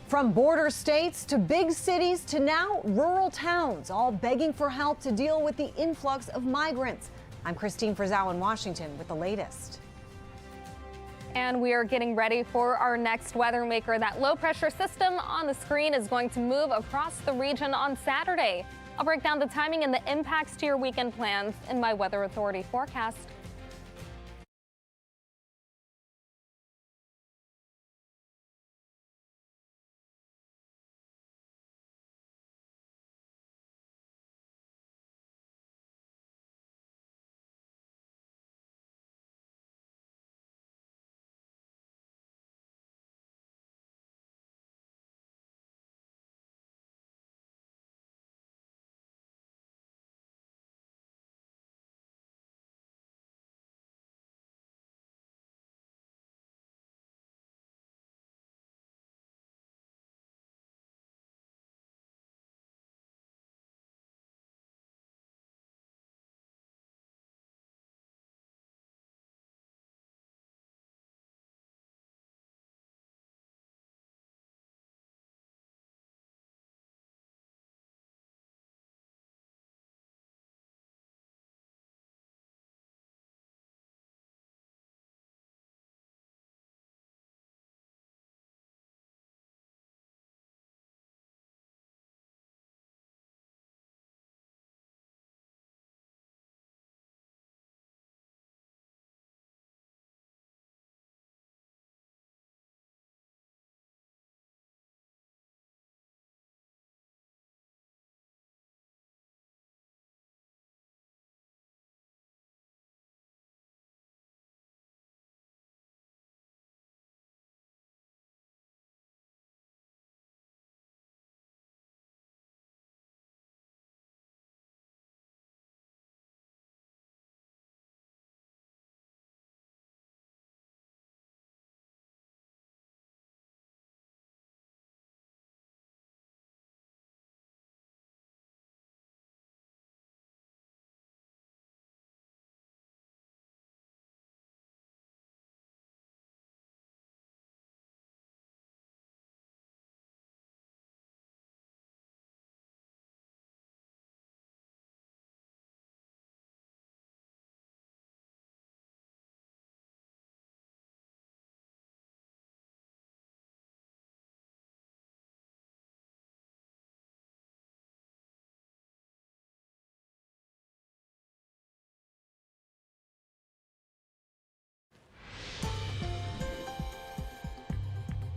[SPEAKER 15] From border states to big cities to now rural towns, all begging for help to deal with the influx of migrants. I'm Christine Frizzau in Washington with the latest.
[SPEAKER 19] And we are getting ready for our next weather maker. That low pressure system on the screen is going to move across the region on Saturday. I'll break down the timing and the impacts to your weekend plans in my Weather Authority forecast.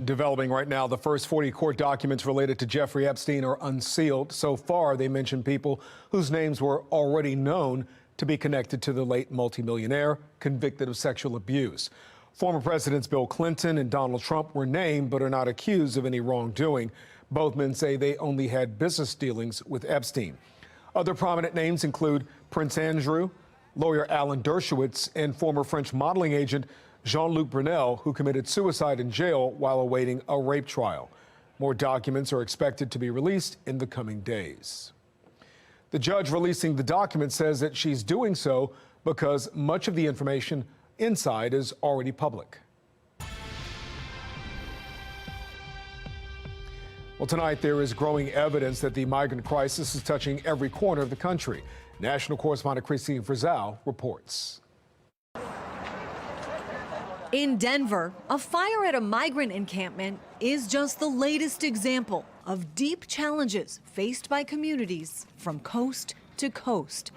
[SPEAKER 4] Developing right now, the first 40 court documents related to Jeffrey Epstein are unsealed. So far, they mention people whose names were already known to be connected to the late multimillionaire convicted of sexual abuse. Former Presidents Bill Clinton and Donald Trump were named but are not accused of any wrongdoing. Both men say they only had business dealings with Epstein. Other prominent names include Prince Andrew, lawyer Alan Dershowitz, and former French modeling agent Jean-Luc Brunel, who committed suicide in jail while awaiting a rape trial. More documents are expected to be released in the coming days. The judge releasing the document says that she's doing so because much of the information inside is already public. Well, tonight there is growing evidence that the migrant crisis is touching every corner of the country. National correspondent Christine Frizzell reports.
[SPEAKER 16] In Denver, a fire at a migrant encampment is just the latest example of deep challenges faced by communities from coast to coast.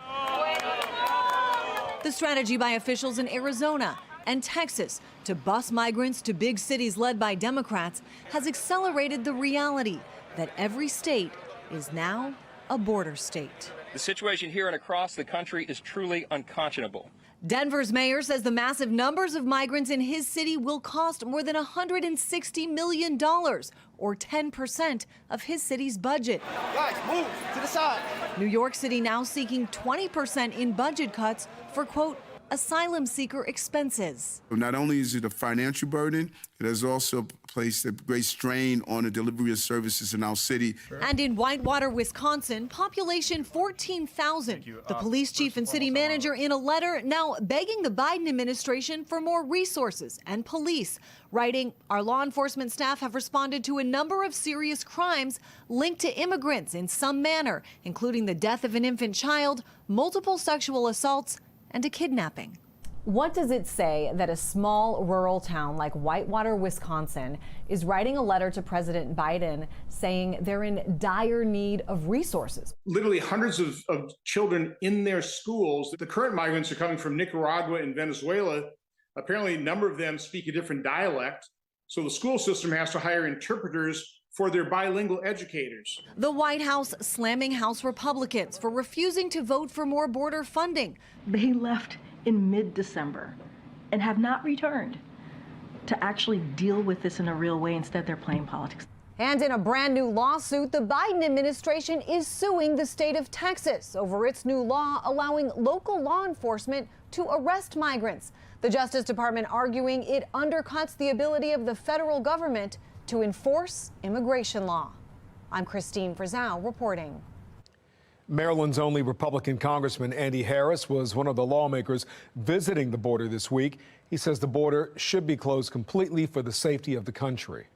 [SPEAKER 16] The strategy by officials in Arizona and Texas to bus migrants to big cities led by Democrats has accelerated the reality that every state is now a border state.
[SPEAKER 17] The situation here and across the country is truly unconscionable.
[SPEAKER 16] Denver's mayor says the massive numbers of migrants in his city will cost more than $160 million, or 10% of his city's budget.
[SPEAKER 18] Guys, move to the side.
[SPEAKER 16] New York City now seeking 20% in budget cuts for, quote, asylum seeker expenses.
[SPEAKER 21] Not only is it a financial burden, it has also placed a great strain on the delivery of services in our city.
[SPEAKER 16] And in Whitewater, Wisconsin, population 14,000. The police chief and city manager in a letter now begging the Biden administration for more resources and police, writing, our law enforcement staff have responded to a number of serious crimes linked to immigrants in some manner, including the death of an infant child, multiple sexual assaults, and a kidnapping.
[SPEAKER 15] What does it say that a small rural town like Whitewater, Wisconsin is writing a letter to President Biden saying they're in dire need of resources?
[SPEAKER 22] Literally hundreds of children in their schools. The current migrants are coming from Nicaragua and Venezuela. Apparently, a number of them speak a different dialect. So the school system has to hire interpreters for their bilingual educators.
[SPEAKER 16] The White House slamming House Republicans for refusing to vote for more border funding.
[SPEAKER 26] They left in mid-December and have not returned to actually deal with this in a real way. Instead, they're playing politics.
[SPEAKER 15] And in a brand new lawsuit, the Biden administration is suing the state of Texas over its new law allowing local law enforcement to arrest migrants. The Justice Department arguing it undercuts the ability of the federal government to enforce immigration law. I'm Christine Frizzell reporting.
[SPEAKER 4] Maryland's only Republican Congressman Andy Harris was one of the lawmakers visiting the border this week. He says the border should be closed completely for the safety of the country.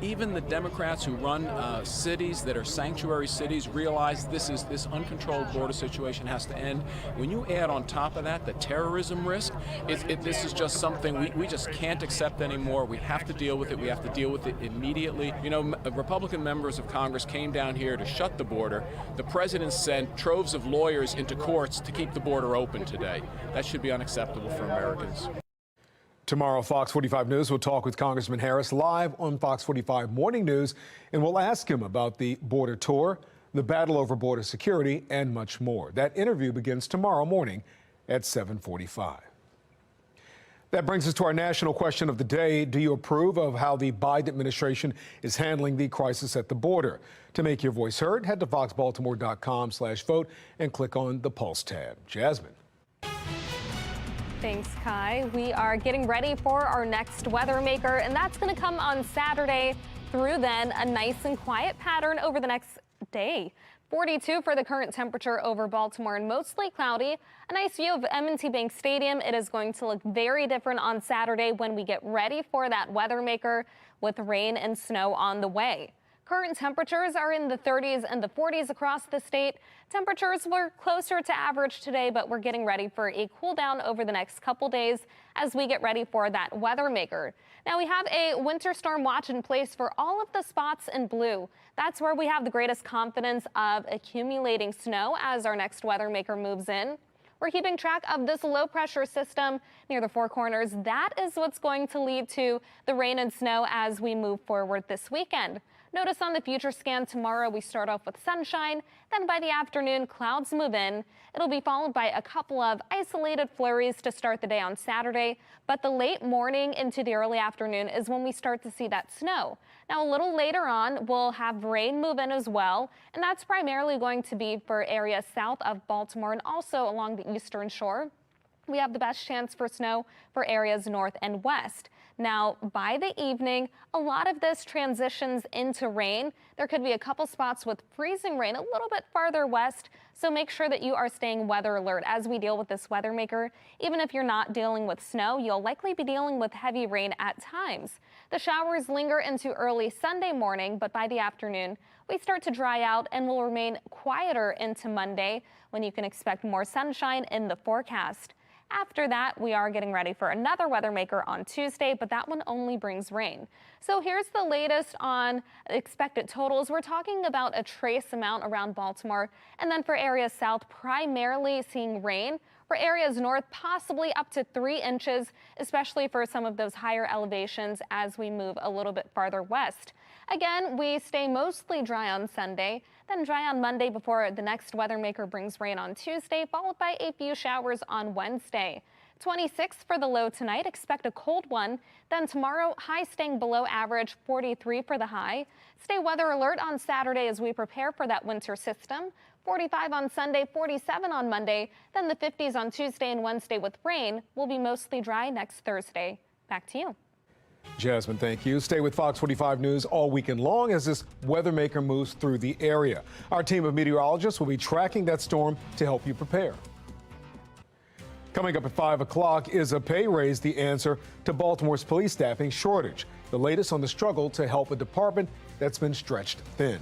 [SPEAKER 27] Even the Democrats who run cities that are sanctuary cities realize this uncontrolled border situation has to end. When you add on top of that the terrorism risk, this is just something we just can't accept anymore. We have to deal with it. We have to deal with it immediately. You know, Republican members of Congress came down here to shut the border. The president sent troves of lawyers into courts to keep the border open today. That should be unacceptable for Americans.
[SPEAKER 4] Tomorrow, Fox 45 News will talk with Congressman Harris live on Fox 45 Morning News, and we'll ask him about the border tour, the battle over border security, and much more. That interview begins tomorrow morning at 7:45. That brings us to our national question of the day. Do you approve of how the Biden administration is handling the crisis at the border? To make your voice heard, head to foxbaltimore.com/vote and click on the Pulse tab. Jasmine.
[SPEAKER 19] Thanks, Kai. We are getting ready for our next weather maker, and that's going to come on Saturday. Through then, a nice and quiet pattern over the next day. 42 for the current temperature over Baltimore and mostly cloudy. A nice view of M&T Bank Stadium. It is going to look very different on Saturday when we get ready for that weather maker with rain and snow on the way. Current temperatures are in the 30s and the 40s across the state. Temperatures were closer to average today, but we're getting ready for a cool down over the next couple days as we get ready for that weather maker. Now we have a winter storm watch in place for all of the spots in blue. That's where we have the greatest confidence of accumulating snow as our next weather maker moves in. We're keeping track of this low pressure system near the Four Corners. That is what's going to lead to the rain and snow as we move forward this weekend. Notice on the future scan tomorrow, we start off with sunshine. Then by the afternoon, clouds move in. It'll be followed by a couple of isolated flurries to start the day on Saturday. But the late morning into the early afternoon is when we start to see that snow. Now, a little later on, we'll have rain move in as well. And that's primarily going to be for areas south of Baltimore and also along the eastern shore. We have the best chance for snow for areas north and west. Now, by the evening, a lot of this transitions into rain. There could be a couple spots with freezing rain a little bit farther west, so make sure that you are staying weather alert as we deal with this weather maker. Even if you're not dealing with snow, you'll likely be dealing with heavy rain at times. The showers linger into early Sunday morning, but by the afternoon, we start to dry out and will remain quieter into Monday, when you can expect more sunshine in the forecast. After that, we are getting ready for another weather maker on Tuesday, but that one only brings rain. So here's the latest on expected totals. We're talking about a trace amount around Baltimore, and then for areas south, primarily seeing rain. For areas north, possibly up to 3 inches, especially for some of those higher elevations as we move a little bit farther west. Again, we stay mostly dry on Sunday, then dry on Monday before the next weather maker brings rain on Tuesday, followed by a few showers on Wednesday. 26 for the low tonight. Expect a cold one. Then tomorrow, high staying below average, 43 for the high. Stay weather alert on Saturday as we prepare for that winter system. 45 on Sunday, 47 on Monday. Then the 50s on Tuesday and Wednesday with rain. Will be mostly dry next Thursday. Back to you.
[SPEAKER 4] Jasmine, thank you. Stay with Fox 45 News all weekend long as this weather maker moves through the area. Our team of meteorologists will be tracking that storm to help you prepare. Coming up at 5 o'clock, is a pay raise the answer to Baltimore's police staffing shortage? The latest on the struggle to help a department that's been stretched thin.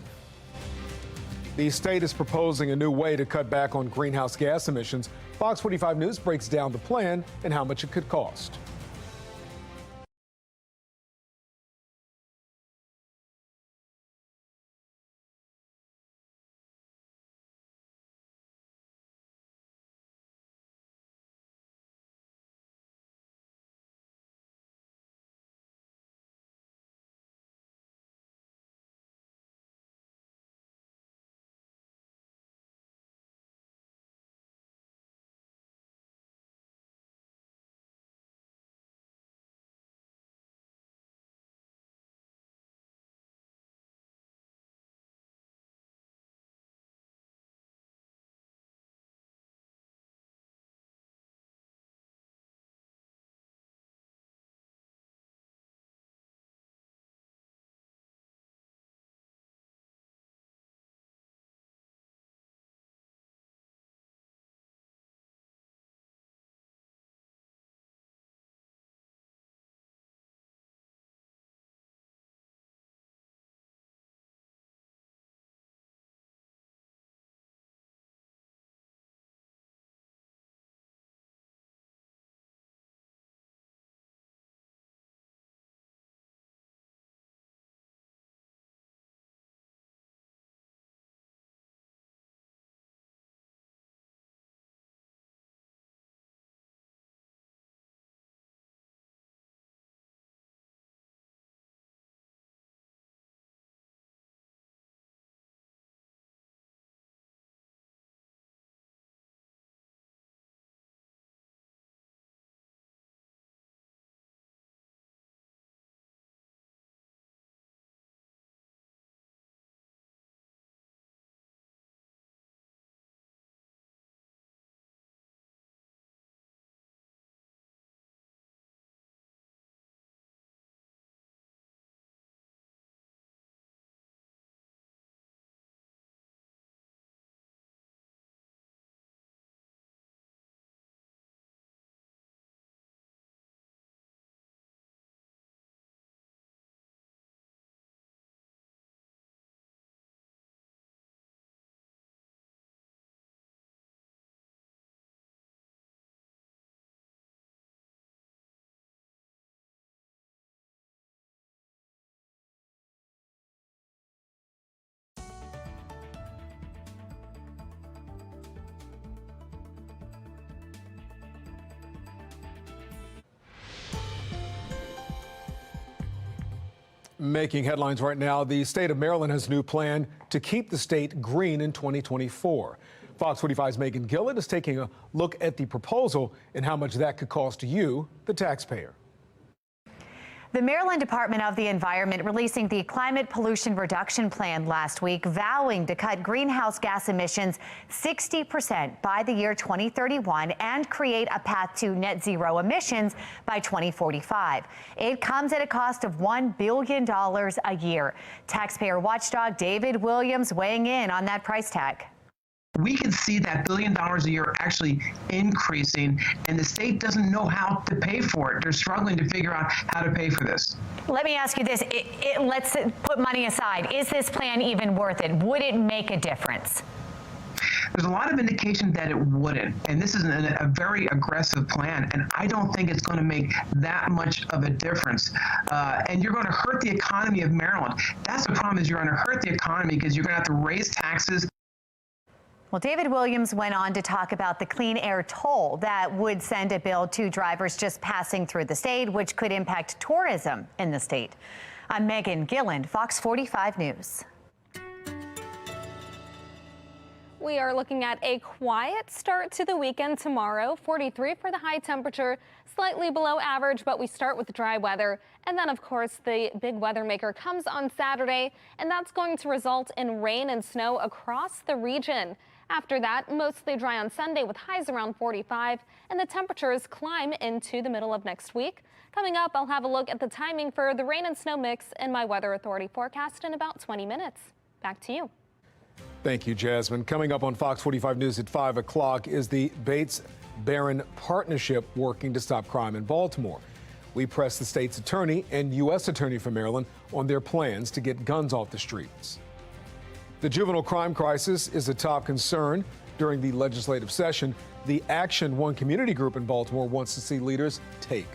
[SPEAKER 4] The state is proposing a new way to cut back on greenhouse gas emissions. Fox 45 News breaks down the plan and how much it could cost. Making headlines right now, the state of Maryland has a new plan to keep the state green in 2024. Fox 45's Megan Gillett is taking a look at the proposal and how much that could cost you, the taxpayer.
[SPEAKER 3] The Maryland Department of the Environment releasing the Climate Pollution Reduction Plan last week, vowing to cut greenhouse gas emissions 60% by the year 2031 and create a path to net zero emissions by 2045. It comes at a cost of $1 billion a year. Taxpayer watchdog David Williams weighing in on that price tag.
[SPEAKER 5] We can see that $1 billion a year actually increasing, and the state doesn't know how to pay for it. They're struggling to figure out how to pay for this.
[SPEAKER 3] Let me ask you this. Let's put money aside. Is this plan even worth it? Would it make a difference?
[SPEAKER 5] There's a lot of indication that it wouldn't, and this is a very aggressive plan, and I don't think it's going to make that much of a difference. And you're going to hurt the economy of Maryland. That's the problem, is you're going to hurt the economy because you're going to have to raise taxes.
[SPEAKER 3] Well, David Williams went on to talk about the clean air toll that would send a bill to drivers just passing through the state, which could impact tourism in the state. I'm Megan Gilland, Fox 45 News.
[SPEAKER 19] We are looking at a quiet start to the weekend tomorrow. 43 for the high temperature, slightly below average, but we start with dry weather. And then, of course, the big weather maker comes on Saturday, and that's going to result in rain and snow across the region. After that, mostly dry on Sunday with highs around 45, and the temperatures climb into the middle of next week. Coming up, I'll have a look at the timing for the rain and snow mix in my Weather Authority forecast in about 20 minutes. Back to you.
[SPEAKER 4] Thank you, Jasmine. Coming up on Fox 45 News at 5 o'clock is the Bates-Barron partnership working to stop crime in Baltimore. We press the state's attorney and U.S. attorney for Maryland on their plans to get guns off the streets. The juvenile crime crisis is a top concern during the legislative session. The Action One community group in Baltimore wants to see leaders take.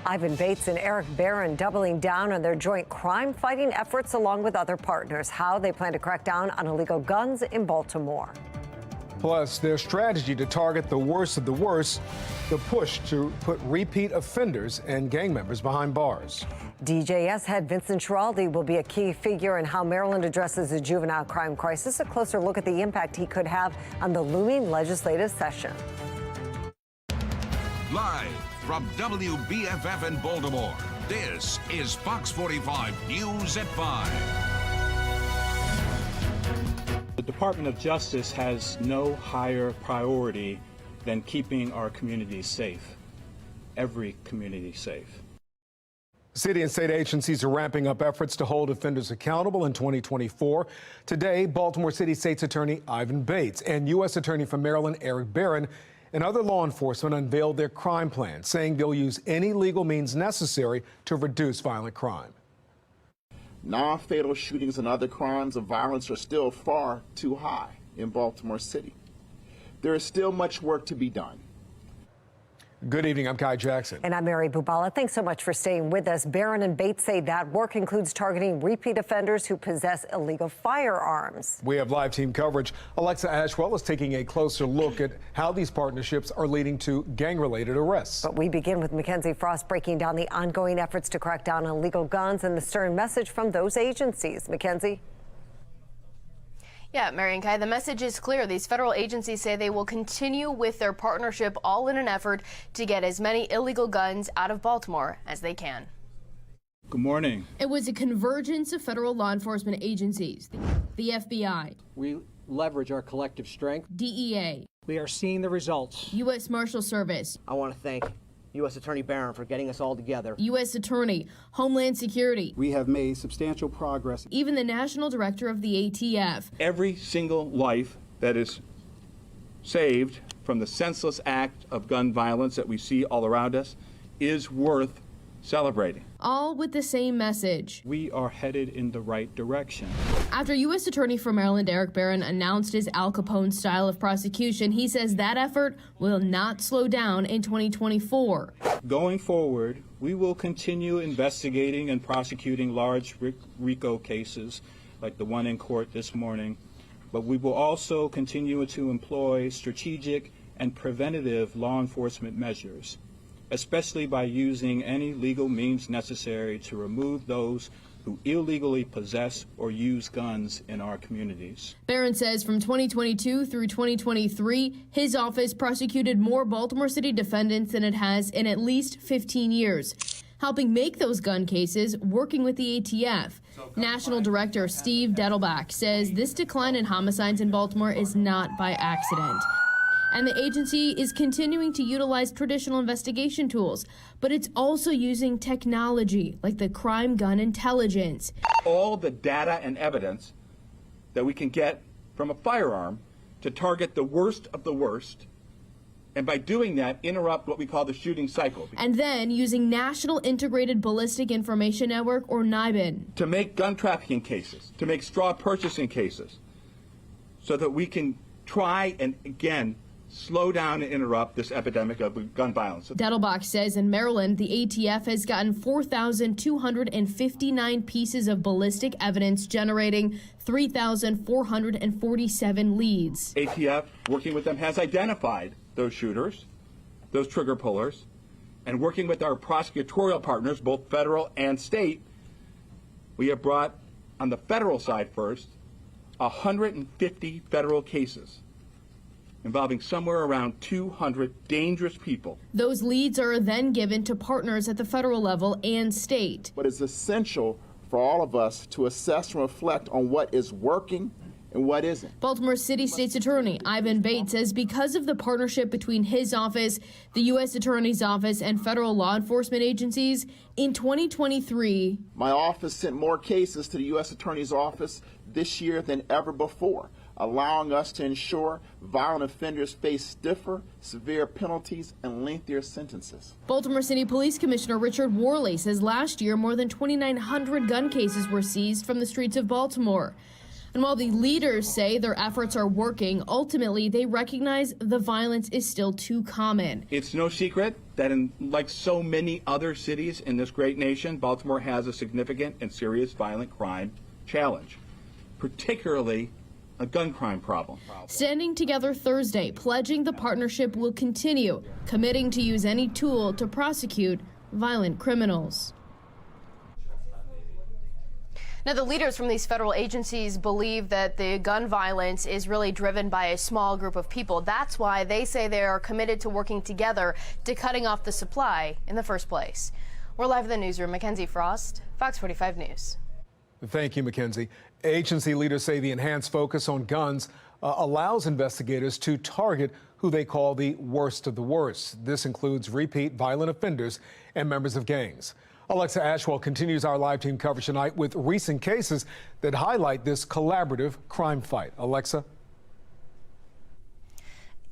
[SPEAKER 1] Ivan Bates and Eric Barron doubling down on their joint crime-fighting efforts along with other partners. How they plan to crack down on illegal guns in Baltimore.
[SPEAKER 4] Plus, their strategy to target the worst of the worst, the push to put repeat offenders and gang members behind bars.
[SPEAKER 1] DJS head Vincent Schiraldi will be a key figure in how Maryland addresses the juvenile crime crisis. A closer look at the impact he could have on the looming legislative session.
[SPEAKER 6] Live from WBFF in Baltimore, this is Fox 45 News at 5.
[SPEAKER 7] The Department of Justice has no higher priority than keeping our communities safe, every community safe.
[SPEAKER 4] City and state agencies are ramping up efforts to hold offenders accountable in 2024. Today, Baltimore City State's Attorney Ivan Bates and U.S. Attorney from Maryland Eric Barron and other law enforcement unveiled their crime plan, saying they'll use any legal means necessary to reduce violent crime.
[SPEAKER 8] Non-fatal shootings and other crimes of violence are still far too high in Baltimore City. There is still much work to be done.
[SPEAKER 4] Good evening, I'm Kai Jackson.
[SPEAKER 1] And I'm Mary Bubala. Thanks so much for staying with us. Barron and Bates say that work includes targeting repeat offenders who possess illegal firearms.
[SPEAKER 4] We have live team coverage. Alexa Ashwell is taking a closer look at how these partnerships are leading to gang-related arrests.
[SPEAKER 1] But we begin with Mackenzie Frost breaking down the ongoing efforts to crack down on illegal guns and the stern message from those agencies. Mackenzie?
[SPEAKER 9] Yeah, Mary and Kai, the message is clear. These federal agencies say they will continue with their partnership, all in an effort to get as many illegal guns out of Baltimore as they can.
[SPEAKER 7] Good morning.
[SPEAKER 10] It was a convergence of federal law enforcement agencies, the FBI.
[SPEAKER 20] We leverage our collective strength.
[SPEAKER 10] DEA.
[SPEAKER 20] We are seeing the results.
[SPEAKER 10] U.S. Marshal Service.
[SPEAKER 20] I want to thank U.S. Attorney Barron for getting us all together.
[SPEAKER 10] U.S. Attorney, Homeland Security.
[SPEAKER 20] We have made substantial progress.
[SPEAKER 10] Even the National Director of the ATF.
[SPEAKER 24] Every single life that is saved from the senseless act of gun violence that we see all around us is worth celebrating.
[SPEAKER 10] All with the same message.
[SPEAKER 7] We are headed in the right direction.
[SPEAKER 10] After U.S. Attorney for Maryland Eric Barron announced his Al Capone style of prosecution, he says that effort will not slow down in 2024.
[SPEAKER 24] Going forward, we will continue investigating and prosecuting large RICO cases like the one in court this morning, but we will also continue to employ strategic and preventative law enforcement measures, especially by using any legal means necessary to remove those who illegally possess or use guns in our communities.
[SPEAKER 10] Barron says from 2022 through 2023, his office prosecuted more Baltimore City defendants than it has in at least 15 years, helping make those gun cases, working with the ATF. National Director Steve Dettelbach says this decline in homicides in Baltimore is not by accident. And the agency is continuing to utilize traditional investigation tools, but it's also using technology like the crime gun intelligence.
[SPEAKER 24] All the data and evidence that we can get from a firearm to target the worst of the worst, and by doing that, interrupt what we call the shooting cycle.
[SPEAKER 10] And then using National Integrated Ballistic Information Network, or NIBIN.
[SPEAKER 24] To make gun trafficking cases, to make straw purchasing cases, so that we can try and, again, slow down and interrupt this epidemic of gun violence.
[SPEAKER 10] Dettelbach says in Maryland, the ATF has gotten 4,259 pieces of ballistic evidence, generating 3,447 leads.
[SPEAKER 24] ATF, working with them, has identified those shooters, those trigger pullers, and working with our prosecutorial partners, both federal and state, we have brought, on the federal side first, 150 federal cases involving somewhere around 200 dangerous people.
[SPEAKER 10] Those leads are then given to partners at the federal level and state.
[SPEAKER 8] But it's essential for all of us to assess and reflect on what is working and what isn't.
[SPEAKER 10] Baltimore City State's Attorney Ivan Bates says because of the partnership between his office, the U.S. Attorney's Office, and federal law enforcement agencies, in 2023,
[SPEAKER 8] my office sent more cases to the U.S. Attorney's Office this year than ever before, allowing us to ensure violent offenders face stiffer, severe penalties and lengthier sentences.
[SPEAKER 10] Baltimore City Police Commissioner Richard Worley says last year more than 2,900 gun cases were seized from the streets of Baltimore. And while the leaders say their efforts are working, ultimately they recognize the violence is still too common.
[SPEAKER 24] It's no secret that like so many other cities in this great nation, Baltimore has a significant and serious violent crime challenge, particularly a gun crime problem.
[SPEAKER 10] Standing together Thursday, pledging the partnership will continue, committing to use any tool to prosecute violent criminals.
[SPEAKER 9] Now, the leaders from these federal agencies believe that the gun violence is really driven by a small group of people. That's why they say they are committed to working together to cutting off the supply in the first place. We're live in the newsroom. Mackenzie Frost, Fox 45 News.
[SPEAKER 4] Thank you, Mackenzie. Agency leaders say the enhanced focus on guns allows investigators to target who they call the worst of the worst. This includes repeat violent offenders and members of gangs. Alexa Ashwell continues our live team coverage tonight with recent cases that highlight this collaborative crime fight. Alexa.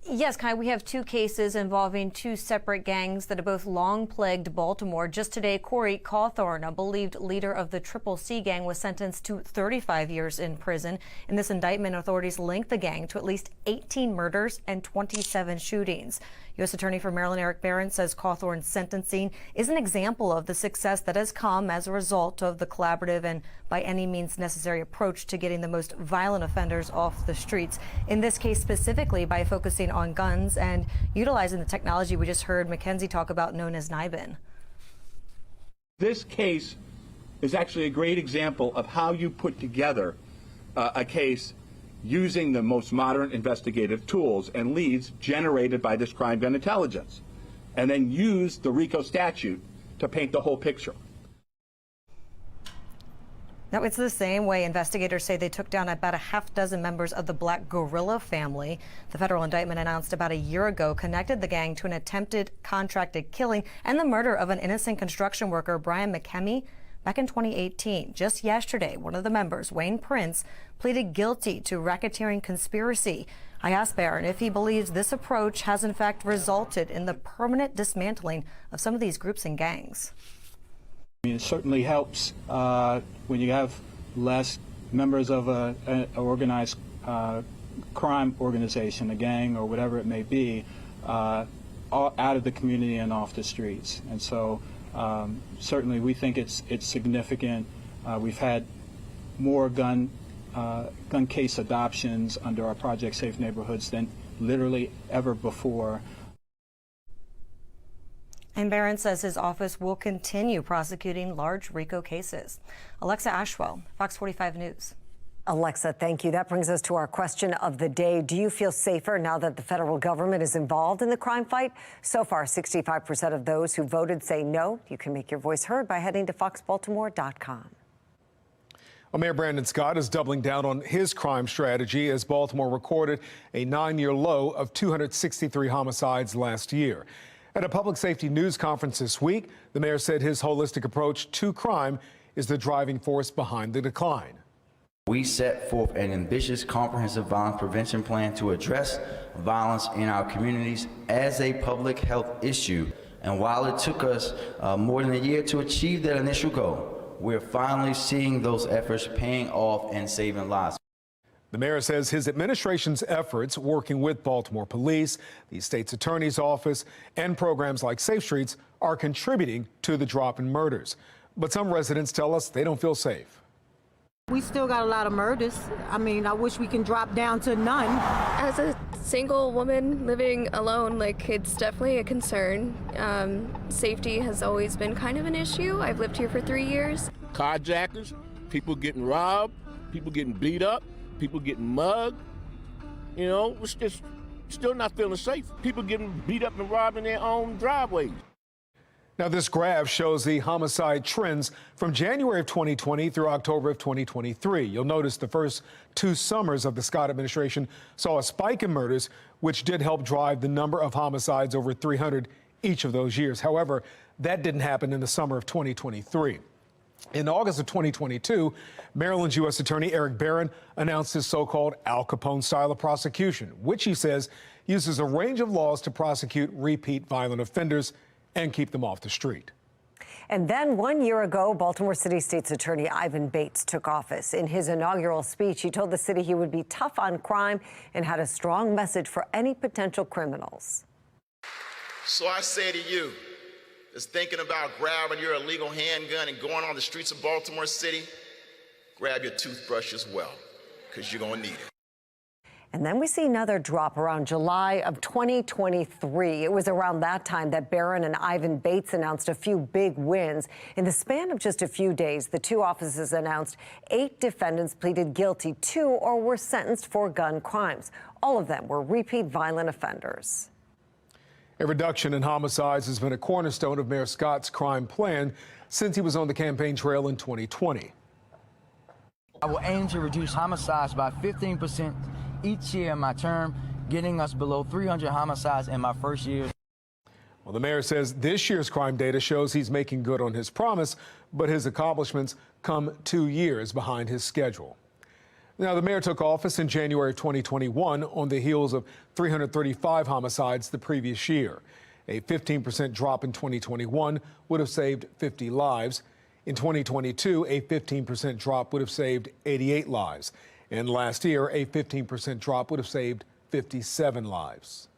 [SPEAKER 2] Yes, Kai, we have two cases involving two separate gangs that have both long plagued Baltimore. Just today, Corey Cawthorn, a believed leader of the Triple C gang, was sentenced to 35 years in prison. In this indictment, authorities linked the gang to at least 18 murders and 27 shootings. U.S. Attorney for Maryland Eric Barron says Cawthorn's sentencing is an example of the success that has come as a result of the collaborative and by any means necessary approach to getting the most violent offenders off the streets. In this case specifically by focusing on guns and utilizing the technology we just heard Mackenzie talk about known as NIBIN.
[SPEAKER 11] This case is actually a great example of how you put together a case using the most modern investigative tools and leads generated by this crime gun intelligence, and then use the RICO statute to paint the whole picture.
[SPEAKER 2] Now, it's the same way investigators say they took down about a half dozen members of the Black Gorilla family. The federal indictment announced about a year ago connected the gang to an attempted contracted killing and the murder of an innocent construction worker, Brian McKemmy, back in 2018. Just yesterday, one of the members, Wayne Prince, pleaded guilty to racketeering conspiracy. I asked Barron if he believes this approach has in fact resulted in the permanent dismantling of some of these groups and gangs.
[SPEAKER 7] I mean, it certainly helps when you have less members of an organized crime organization, a gang or whatever it may be, out of the community and off the streets. And so certainly we think it's significant. We've had more gun case adoptions under our Project Safe Neighborhoods than literally ever before.
[SPEAKER 2] And Barron says his office will continue prosecuting large RICO cases. Alexa Ashwell, Fox 45 News.
[SPEAKER 1] Alexa, thank you. That brings us to our question of the day. Do you feel safer now that the federal government is involved in the crime fight? So far, 65% of those who voted say no. You can make your voice heard by heading to foxbaltimore.com.
[SPEAKER 4] Well, Mayor Brandon Scott is doubling down on his crime strategy as Baltimore recorded a 9-year low of 263 homicides last year. At a public safety news conference this week, the mayor said his holistic approach to crime is the driving force behind the decline.
[SPEAKER 12] We set forth an ambitious, comprehensive violence prevention plan to address violence in our communities as a public health issue. And while it took us more than a year to achieve that initial goal, we're finally seeing those efforts paying off and saving lives.
[SPEAKER 4] The mayor says his administration's efforts working with Baltimore Police, the state's attorney's office, and programs like Safe Streets are contributing to the drop in murders. But some residents tell us they don't feel safe.
[SPEAKER 13] We still got a lot of murders. I mean, I wish we can drop down to none.
[SPEAKER 14] As a single woman living alone, it's definitely a concern. Safety has always been kind of an issue. I've lived here for 3 years.
[SPEAKER 23] Carjackers, people getting robbed, people getting beat up, people getting mugged. You know, it's just still not feeling safe. People getting beat up and robbed in their own driveways.
[SPEAKER 4] Now, this graph shows the homicide trends from January of 2020 through October of 2023. You'll notice the first 2 summers of the Scott administration saw a spike in murders, which did help drive the number of homicides over 300 each of those years. However, that didn't happen in the summer of 2023. In August of 2022, Maryland's U.S. Attorney Eric Barron announced his so-called Al Capone style of prosecution, which he says uses a range of laws to prosecute repeat violent offenders and keep them off the street.
[SPEAKER 1] And then 1 year ago, Baltimore City State's Attorney Ivan Bates took office. In his inaugural speech, he told the city he would be tough on crime and had a strong message for any potential criminals.
[SPEAKER 25] So I say to you, that's thinking about grabbing your illegal handgun and going on the streets of Baltimore City, grab your toothbrush as well, because you're going to need it.
[SPEAKER 1] And then we see another drop around July of 2023. It was around that time that Barron and Ivan Bates announced a few big wins. In the span of just a few days, the two offices announced 8 defendants pleaded guilty to or were sentenced for gun crimes. All of them were repeat violent offenders.
[SPEAKER 4] A reduction in homicides has been a cornerstone of Mayor Scott's crime plan since he was on the campaign trail in 2020.
[SPEAKER 15] I will aim to reduce homicides by 15% each year in my term, getting us below 300 homicides in my first year.
[SPEAKER 4] Well, the mayor says this year's crime data shows he's making good on his promise, but his accomplishments come 2 years behind his schedule. Now, the mayor took office in January 2021 on the heels of 335 homicides the previous year. A 15% drop in 2021 would have saved 50 lives. In 2022, a 15% drop would have saved 88 lives. And last year, a 15% drop would have saved 57 lives.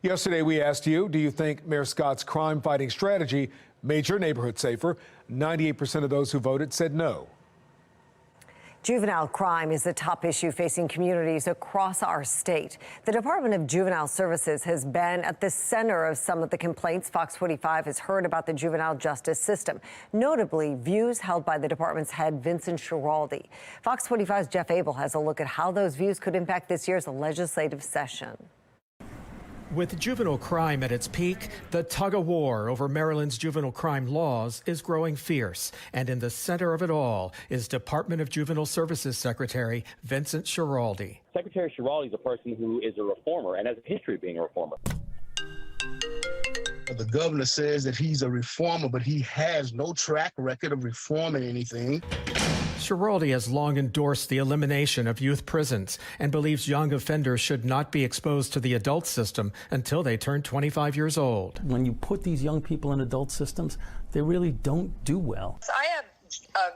[SPEAKER 4] Yesterday, we asked you, do you think Mayor Scott's crime-fighting strategy made your neighborhood safer? 98% of those who voted said no.
[SPEAKER 1] Juvenile crime is the top issue facing communities across our state. The Department of Juvenile Services has been at the center of some of the complaints Fox 45 has heard about the juvenile justice system, notably views held by the department's head, Vincent Schiraldi. Fox 45's Jeff Abel has a look at how those views could impact this year's legislative session.
[SPEAKER 16] With juvenile crime at its peak, the tug-of-war over Maryland's juvenile crime laws is growing fierce. And in the center of it all is Department of Juvenile Services Secretary Vincent Schiraldi.
[SPEAKER 17] Secretary Schiraldi is a person who is a reformer and has a history of being a reformer.
[SPEAKER 18] The governor says that he's a reformer, but he has no track record of reforming anything.
[SPEAKER 16] Schiraldi has long endorsed the elimination of youth prisons and believes young offenders should not be exposed to the adult system until they turn 25 years old.
[SPEAKER 21] When you put these young people in adult systems, they really don't do well.
[SPEAKER 22] I have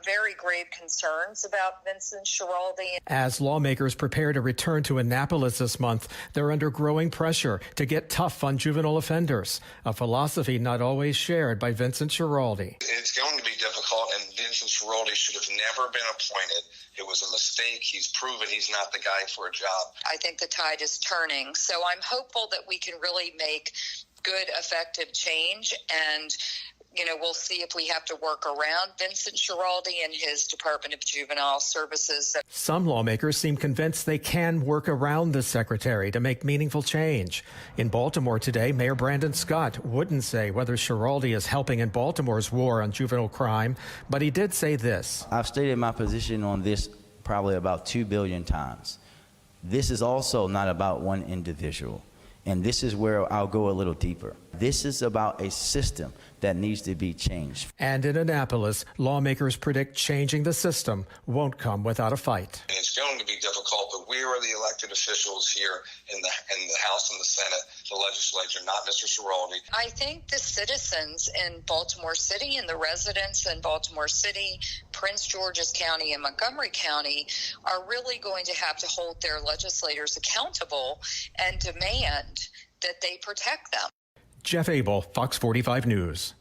[SPEAKER 22] very grave concerns about Vincent Schiraldi.
[SPEAKER 16] As lawmakers prepare to return to Annapolis this month, they're under growing pressure to get tough on juvenile offenders, a philosophy not always shared by Vincent Schiraldi.
[SPEAKER 26] It's going to be difficult, and Vincent Schiraldi should have never been appointed. It was a mistake. He's proven he's not the guy for a job.
[SPEAKER 22] I think the tide is turning, so I'm hopeful that we can really make good, effective change, and we'll see if we have to work around Vincent Schiraldi and his Department of Juvenile Services.
[SPEAKER 16] Some lawmakers seem convinced they can work around the secretary to make meaningful change. In Baltimore today, Mayor Brandon Scott wouldn't say whether Schiraldi is helping in Baltimore's war on juvenile crime, but he did say this.
[SPEAKER 12] I've stated my position on this probably about 2 billion times. This is also not about one individual. And this is where I'll go a little deeper. This is about a system that needs to be changed.
[SPEAKER 16] And in Annapolis, lawmakers predict changing the system won't come without a fight.
[SPEAKER 26] And it's going to be difficult, but we are the elected officials here in the House and the Senate, the legislature, not Mr. Schiraldi.
[SPEAKER 22] I think the citizens in Baltimore City and the residents in Baltimore City, Prince George's County, and Montgomery County are really going to have to hold their legislators accountable and demand that they protect them.
[SPEAKER 16] Jeff Abel, Fox 45 News.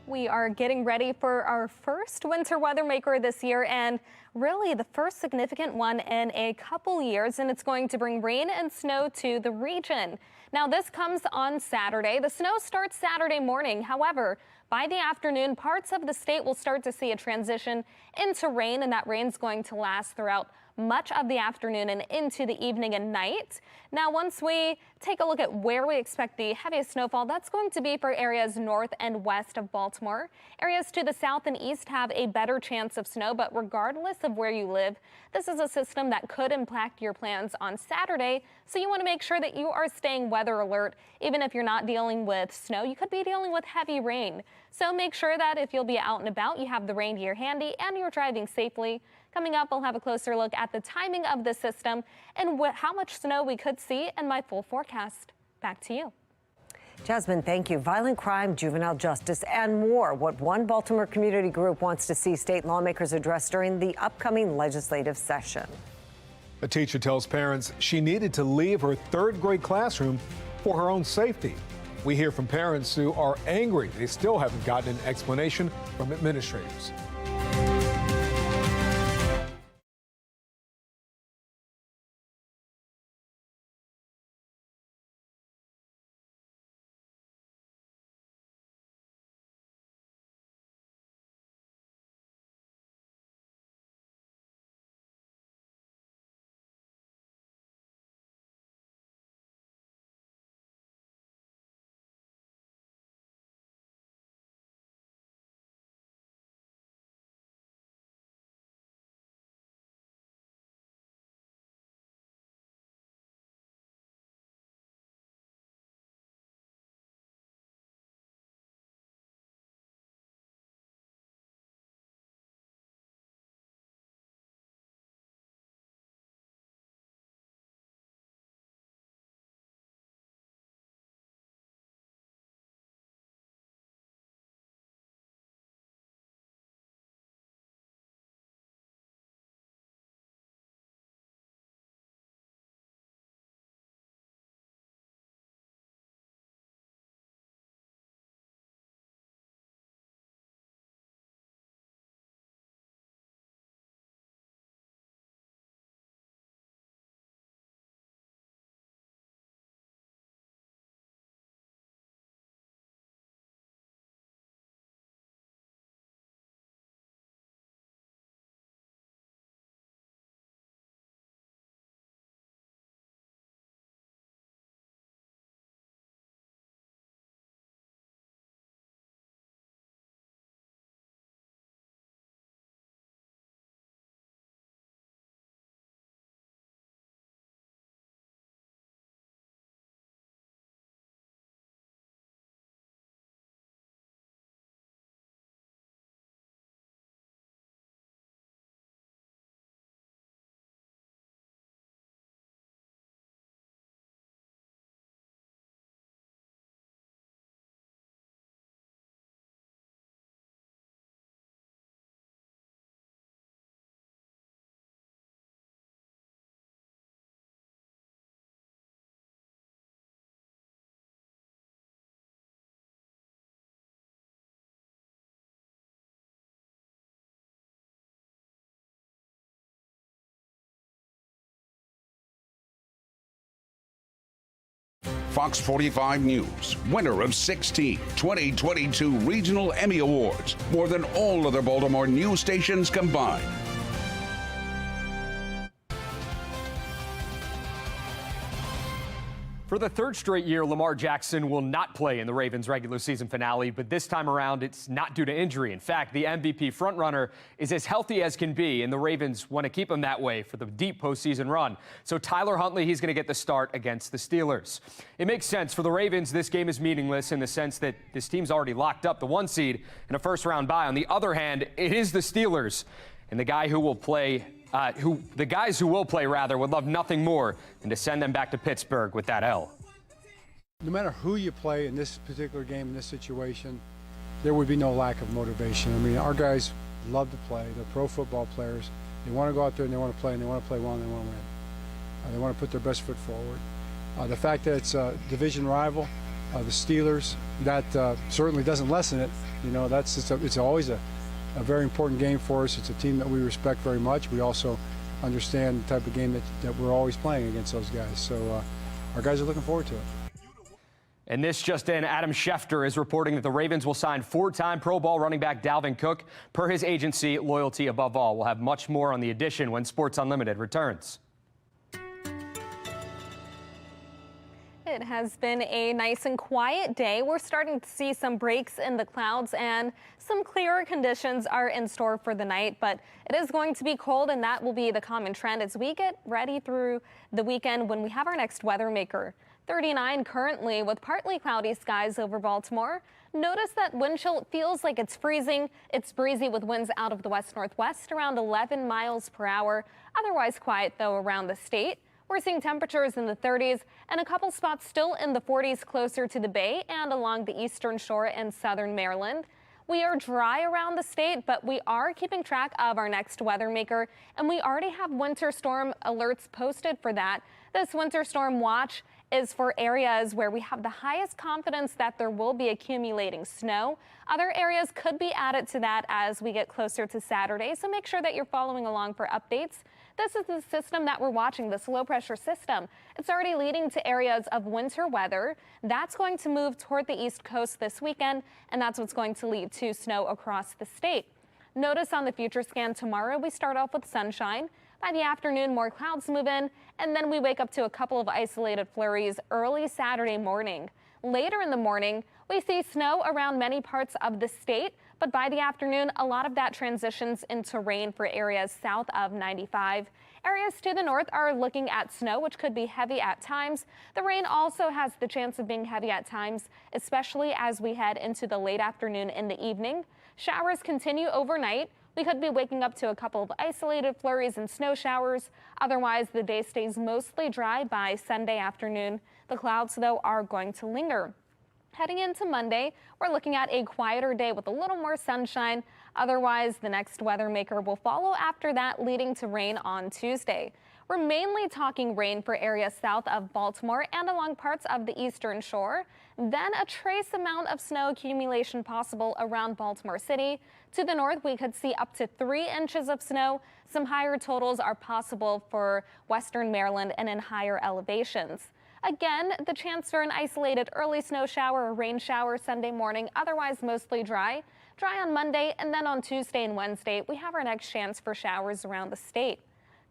[SPEAKER 19] We are getting ready for our first winter weather maker this year, and really the first significant one in a couple years, and it's going to bring rain and snow to the region. Now, this comes on Saturday. The snow starts Saturday morning. However, by the afternoon, parts of the state will start to see a transition into rain, and that rain's going to last throughout much of the afternoon and into the evening and night. Now, once we take a look at where we expect the heaviest snowfall, that's going to be for areas north and west of Baltimore. Areas to the south and east have a better chance of snow, but regardless of where you live, this is a system that could impact your plans on Saturday, so you want to make sure that you are staying weather alert. Even if you're not dealing with snow, you could be dealing with heavy rain. So make sure that if you'll be out and about, you have the rain gear handy and you're driving safely. Coming up, we'll have a closer look at the timing of the system and how much snow we could see in my full forecast. Back to you.
[SPEAKER 1] Jasmine, thank you. Violent crime, juvenile justice, and more. What one Baltimore community group wants to see state lawmakers address during the upcoming legislative session.
[SPEAKER 4] A teacher tells parents she needed to leave her third-grade classroom for her own safety. We hear from parents who are angry they still haven't gotten an explanation from administrators.
[SPEAKER 3] Fox 45 News, winner of 16 2022 Regional Emmy Awards, more than all other Baltimore news stations combined.
[SPEAKER 5] For the third straight year, Lamar Jackson will not play in the Ravens' regular season finale, but this time around, it's not due to injury. In fact, the MVP frontrunner is as healthy as can be, and the Ravens want to keep him that way for the deep postseason run. So Tyler Huntley, he's going to get the start against the Steelers. It makes sense. For the Ravens, this game is meaningless in the sense that this team's already locked up the 1 seed and a first-round bye. On the other hand, it is the Steelers, and the guys who will play would love nothing more than to send them back to Pittsburgh with that L.
[SPEAKER 6] No matter who you play in this particular game, in this situation, there would be no lack of motivation. I mean, our guys love to play. They're pro football players. They want to go out there and they want to play, and they want to play well, and they want to win. They want to put their best foot forward. The fact that it's a division rival, the Steelers, that certainly doesn't lessen it. You know, it's always a very important game for us. It's a team that we respect very much. We also understand the type of game that we're always playing against those guys. So our guys are looking forward to it.
[SPEAKER 5] And this just in, Adam Schefter is reporting that the Ravens will sign 4-time Pro Bowl running back Dalvin Cook. Per his agency, loyalty above all. We'll have much more on the edition when Sports Unlimited returns.
[SPEAKER 19] It has been a nice and quiet day. We're starting to see some breaks in the clouds and some clearer conditions are in store for the night, but it is going to be cold, and that will be the common trend as we get ready through the weekend when we have our next weather maker. 39 currently with partly cloudy skies over Baltimore. Notice that wind chill feels like it's freezing. It's breezy with winds out of the west-northwest around 11 miles per hour. Otherwise quiet, though, around the state. We're seeing temperatures in the 30s and a couple spots still in the 40s closer to the Bay and along the eastern shore in southern Maryland. We are dry around the state, but we are keeping track of our next weather maker, and we already have winter storm alerts posted for that. This winter storm watch is for areas where we have the highest confidence that there will be accumulating snow. Other areas could be added to that as we get closer to Saturday, so make sure that you're following along for updates. This is the system that we're watching, this low pressure system. It's already leading to areas of winter weather. That's going to move toward the East Coast this weekend, and that's what's going to lead to snow across the state. Notice on the future scan tomorrow, we start off with sunshine. By the afternoon, more clouds move in, and then we wake up to a couple of isolated flurries early Saturday morning. Later in the morning, we see snow around many parts of the state, but by the afternoon, a lot of that transitions into rain for areas south of 95. Areas to the north are looking at snow, which could be heavy at times. The rain also has the chance of being heavy at times, especially as we head into the late afternoon and the evening. Showers continue overnight. We could be waking up to a couple of isolated flurries and snow showers. Otherwise, the day stays mostly dry by Sunday afternoon. The clouds, though, are going to linger. Heading into Monday, we're looking at a quieter day with a little more sunshine. Otherwise, the next weather maker will follow after that, leading to rain on Tuesday. We're mainly talking rain for areas south of Baltimore and along parts of the eastern shore. Then a trace amount of snow accumulation possible around Baltimore City. To the north, we could see up to 3 inches of snow. Some higher totals are possible for western Maryland and in higher elevations. Again, the chance for an isolated early snow shower or rain shower Sunday morning, otherwise mostly dry. Dry on Monday, and then on Tuesday and Wednesday, we have our next chance for showers around the state.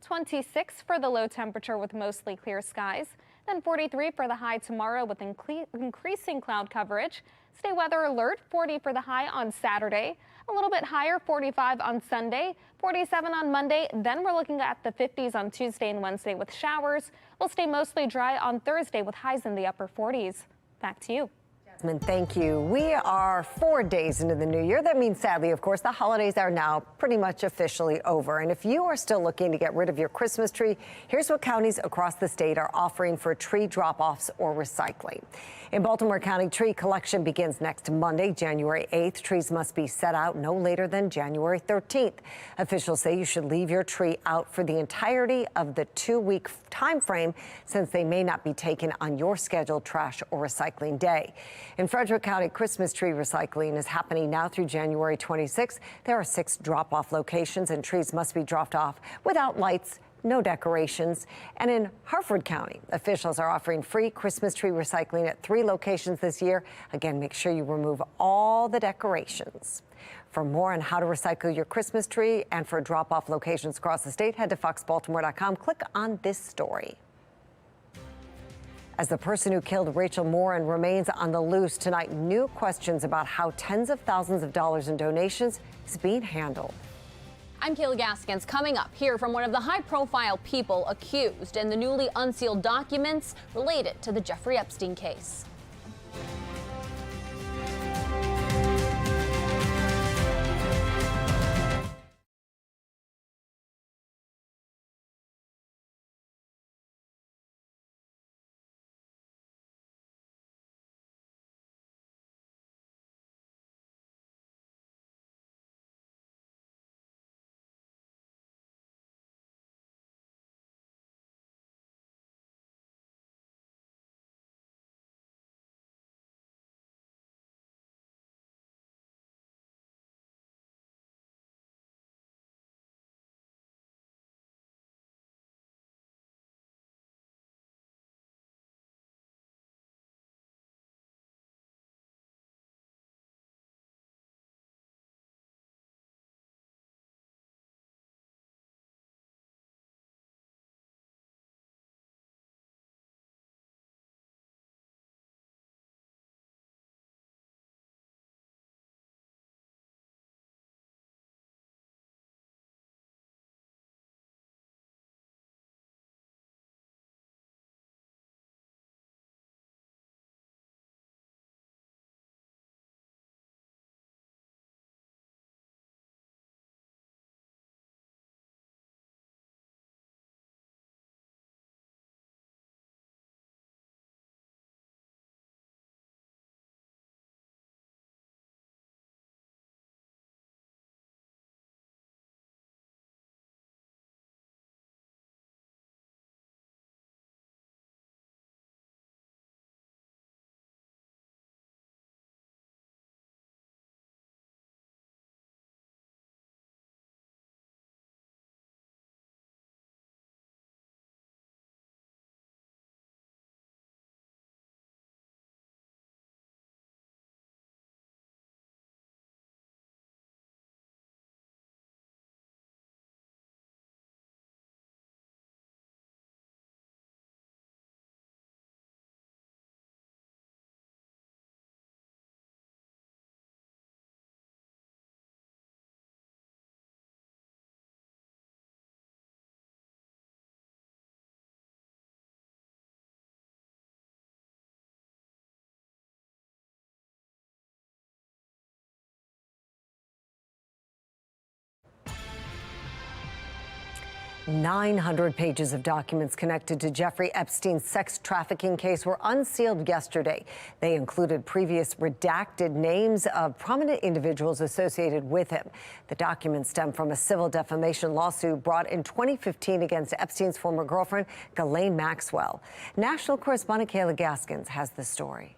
[SPEAKER 19] 26 for the low temperature with mostly clear skies. Then 43 for the high tomorrow with increasing cloud coverage. Stay weather alert, 40 for the high on Saturday. A little bit higher, 45 on Sunday, 47 on Monday. Then we're looking at the 50s on Tuesday and Wednesday with showers. We'll stay mostly dry on Thursday with highs in the upper 40s. Back to you.
[SPEAKER 1] Jasmine, thank you. We are 4 days into the new year. That means, sadly, of course, the holidays are now pretty much officially over. And if you are still looking to get rid of your Christmas tree, here's what counties across the state are offering for tree drop-offs or recycling. In Baltimore County, tree collection begins next Monday, January 8th. Trees must be set out no later than January 13th. Officials say you should leave your tree out for the entirety of the 2-week time frame, since they may not be taken on your scheduled trash or recycling day. In Frederick County, Christmas tree recycling is happening now through January 26th. There are 6 drop-off locations, and trees must be dropped off without lights, no decorations. And in Harford County, officials are offering free Christmas tree recycling at 3 locations this year. Again, make sure you remove all the decorations. For more on how to recycle your Christmas tree and for drop-off locations across the state, head to foxbaltimore.com. Click on this story. As the person who killed Rachel Morin remains on the loose tonight, new questions about how tens of thousands of dollars in donations is being handled.
[SPEAKER 8] I'm Kayla Gaskins. Coming up, hear from one of the high-profile people accused in the newly unsealed documents related to the Jeffrey Epstein case.
[SPEAKER 1] 900 pages of documents connected to Jeffrey Epstein's sex trafficking case were unsealed yesterday. They included previous redacted names of prominent individuals associated with him. The documents stem from a civil defamation lawsuit brought in 2015 against Epstein's former girlfriend, Ghislaine Maxwell. National correspondent Kayla Gaskins has the story.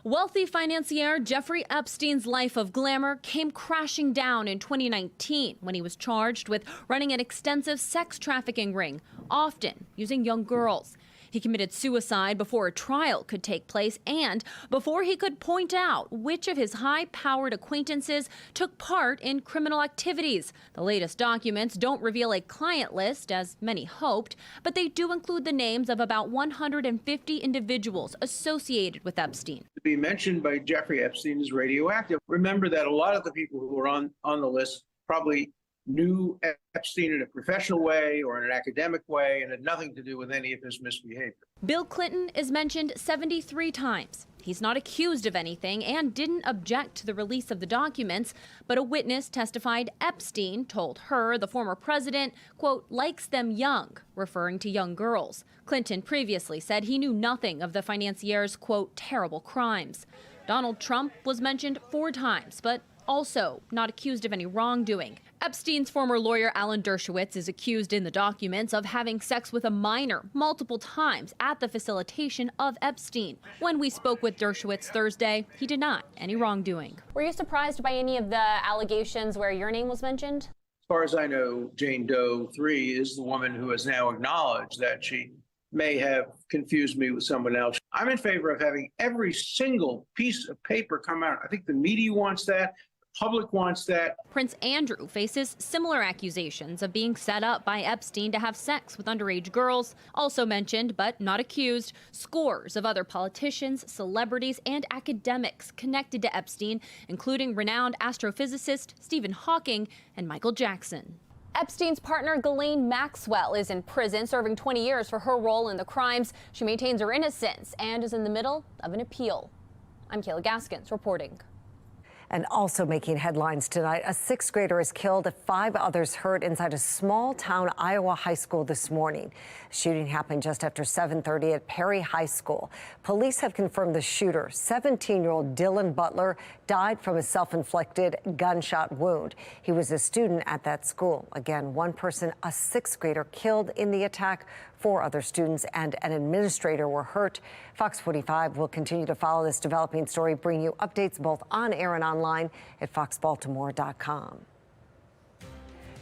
[SPEAKER 9] Wealthy financier Jeffrey Epstein's life of glamour came crashing down in 2019 when he was charged with running an extensive sex trafficking ring, often using young girls. He committed suicide before a trial could take place and before he could point out which of his high-powered acquaintances took part in criminal activities. The latest documents don't reveal a client list, as many hoped, but they do include the names of about 150 individuals associated with Epstein.
[SPEAKER 10] To be mentioned by Jeffrey Epstein is radioactive. Remember that a lot of the people who were on the list probably knew Epstein in a professional way or in an academic way and had nothing to do with any of his misbehavior.
[SPEAKER 9] Bill Clinton is mentioned 73 times. He's not accused of anything and didn't object to the release of the documents, but a witness testified Epstein told her the former president, quote, likes them young, referring to young girls. Clinton previously said he knew nothing of the financier's, quote, terrible crimes. Donald Trump was mentioned 4 times, but also not accused of any wrongdoing. Epstein's former lawyer Alan Dershowitz is accused in the documents of having sex with a minor multiple times at the facilitation of Epstein. When we spoke with Dershowitz Thursday, he denied any wrongdoing.
[SPEAKER 8] Were you surprised by any of the allegations where your name was mentioned?
[SPEAKER 10] As far as I know, Jane Doe 3 is the woman who has now acknowledged that she may have confused me with someone else. I'm in favor of having every single piece of paper come out. I think the media wants that. The public wants that.
[SPEAKER 9] Prince Andrew faces similar accusations of being set up by Epstein to have sex with underage girls. Also mentioned, but not accused, scores of other politicians, celebrities, and academics connected to Epstein, including renowned astrophysicist Stephen Hawking and Michael Jackson.
[SPEAKER 8] Epstein's partner, Ghislaine Maxwell, is in prison serving 20 years for her role in the crimes. She maintains her innocence and is in the middle of an appeal. I'm Kayla Gaskins reporting.
[SPEAKER 1] And also making headlines tonight, a sixth grader is killed, 5 others hurt inside a small town Iowa high school this morning. The shooting happened just after 7:30 at Perry High School. Police have confirmed the shooter, 17-year-old Dylan Butler, died from a self-inflicted gunshot wound. He was a student at that school. Again, one person, a sixth grader, killed in the attack. 4 other students and an administrator were hurt. Fox 45 will continue to follow this developing story, bring you updates both on air and online at foxbaltimore.com.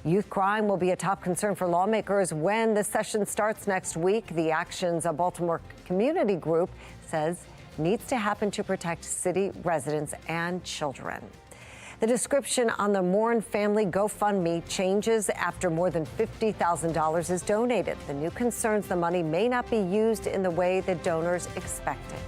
[SPEAKER 1] Youth crime will be a top concern for lawmakers when the session starts next week. The actions a Baltimore community group says needs to happen to protect city residents and children. The description on the Morin family GoFundMe changes after more than $50,000 is donated. The new concerns the money may not be used in the way the donors expected.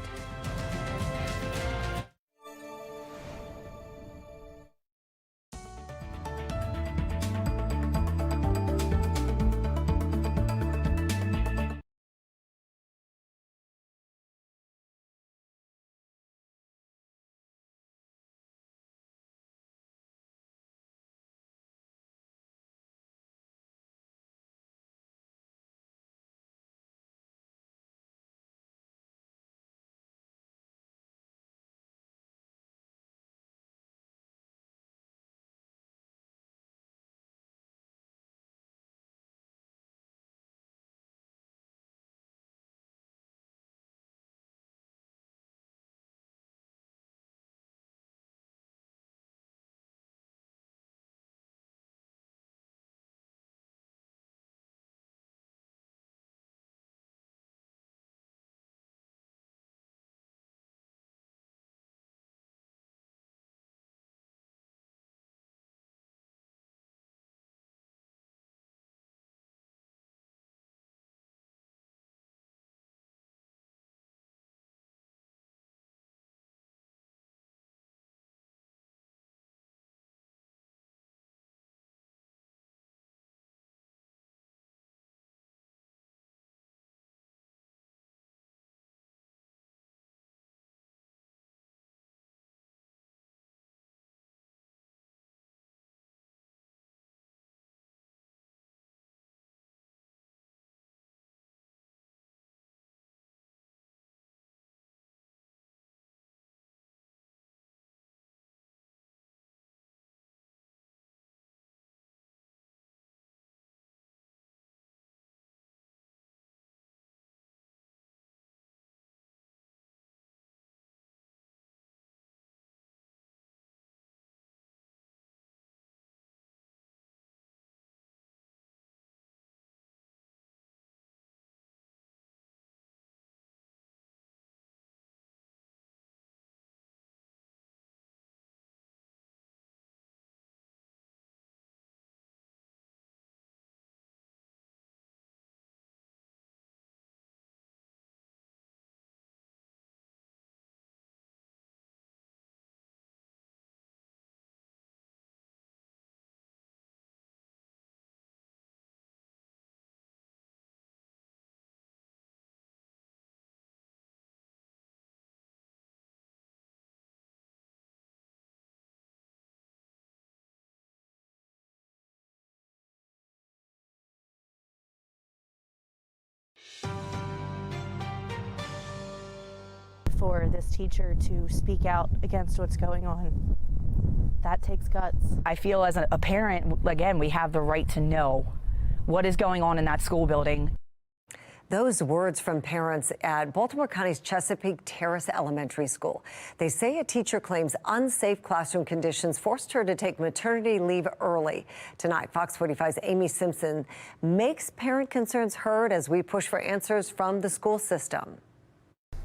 [SPEAKER 2] For this teacher to speak out against what's going on, that takes guts.
[SPEAKER 7] I feel as a parent, again, we have the right to know what is going on in that school building.
[SPEAKER 1] Those words from parents at Baltimore County's Chesapeake Terrace Elementary School. They say a teacher claims unsafe classroom conditions forced her to take maternity leave early. Tonight, Fox 45's Amy Simpson makes parent concerns heard as we push for answers from the school system.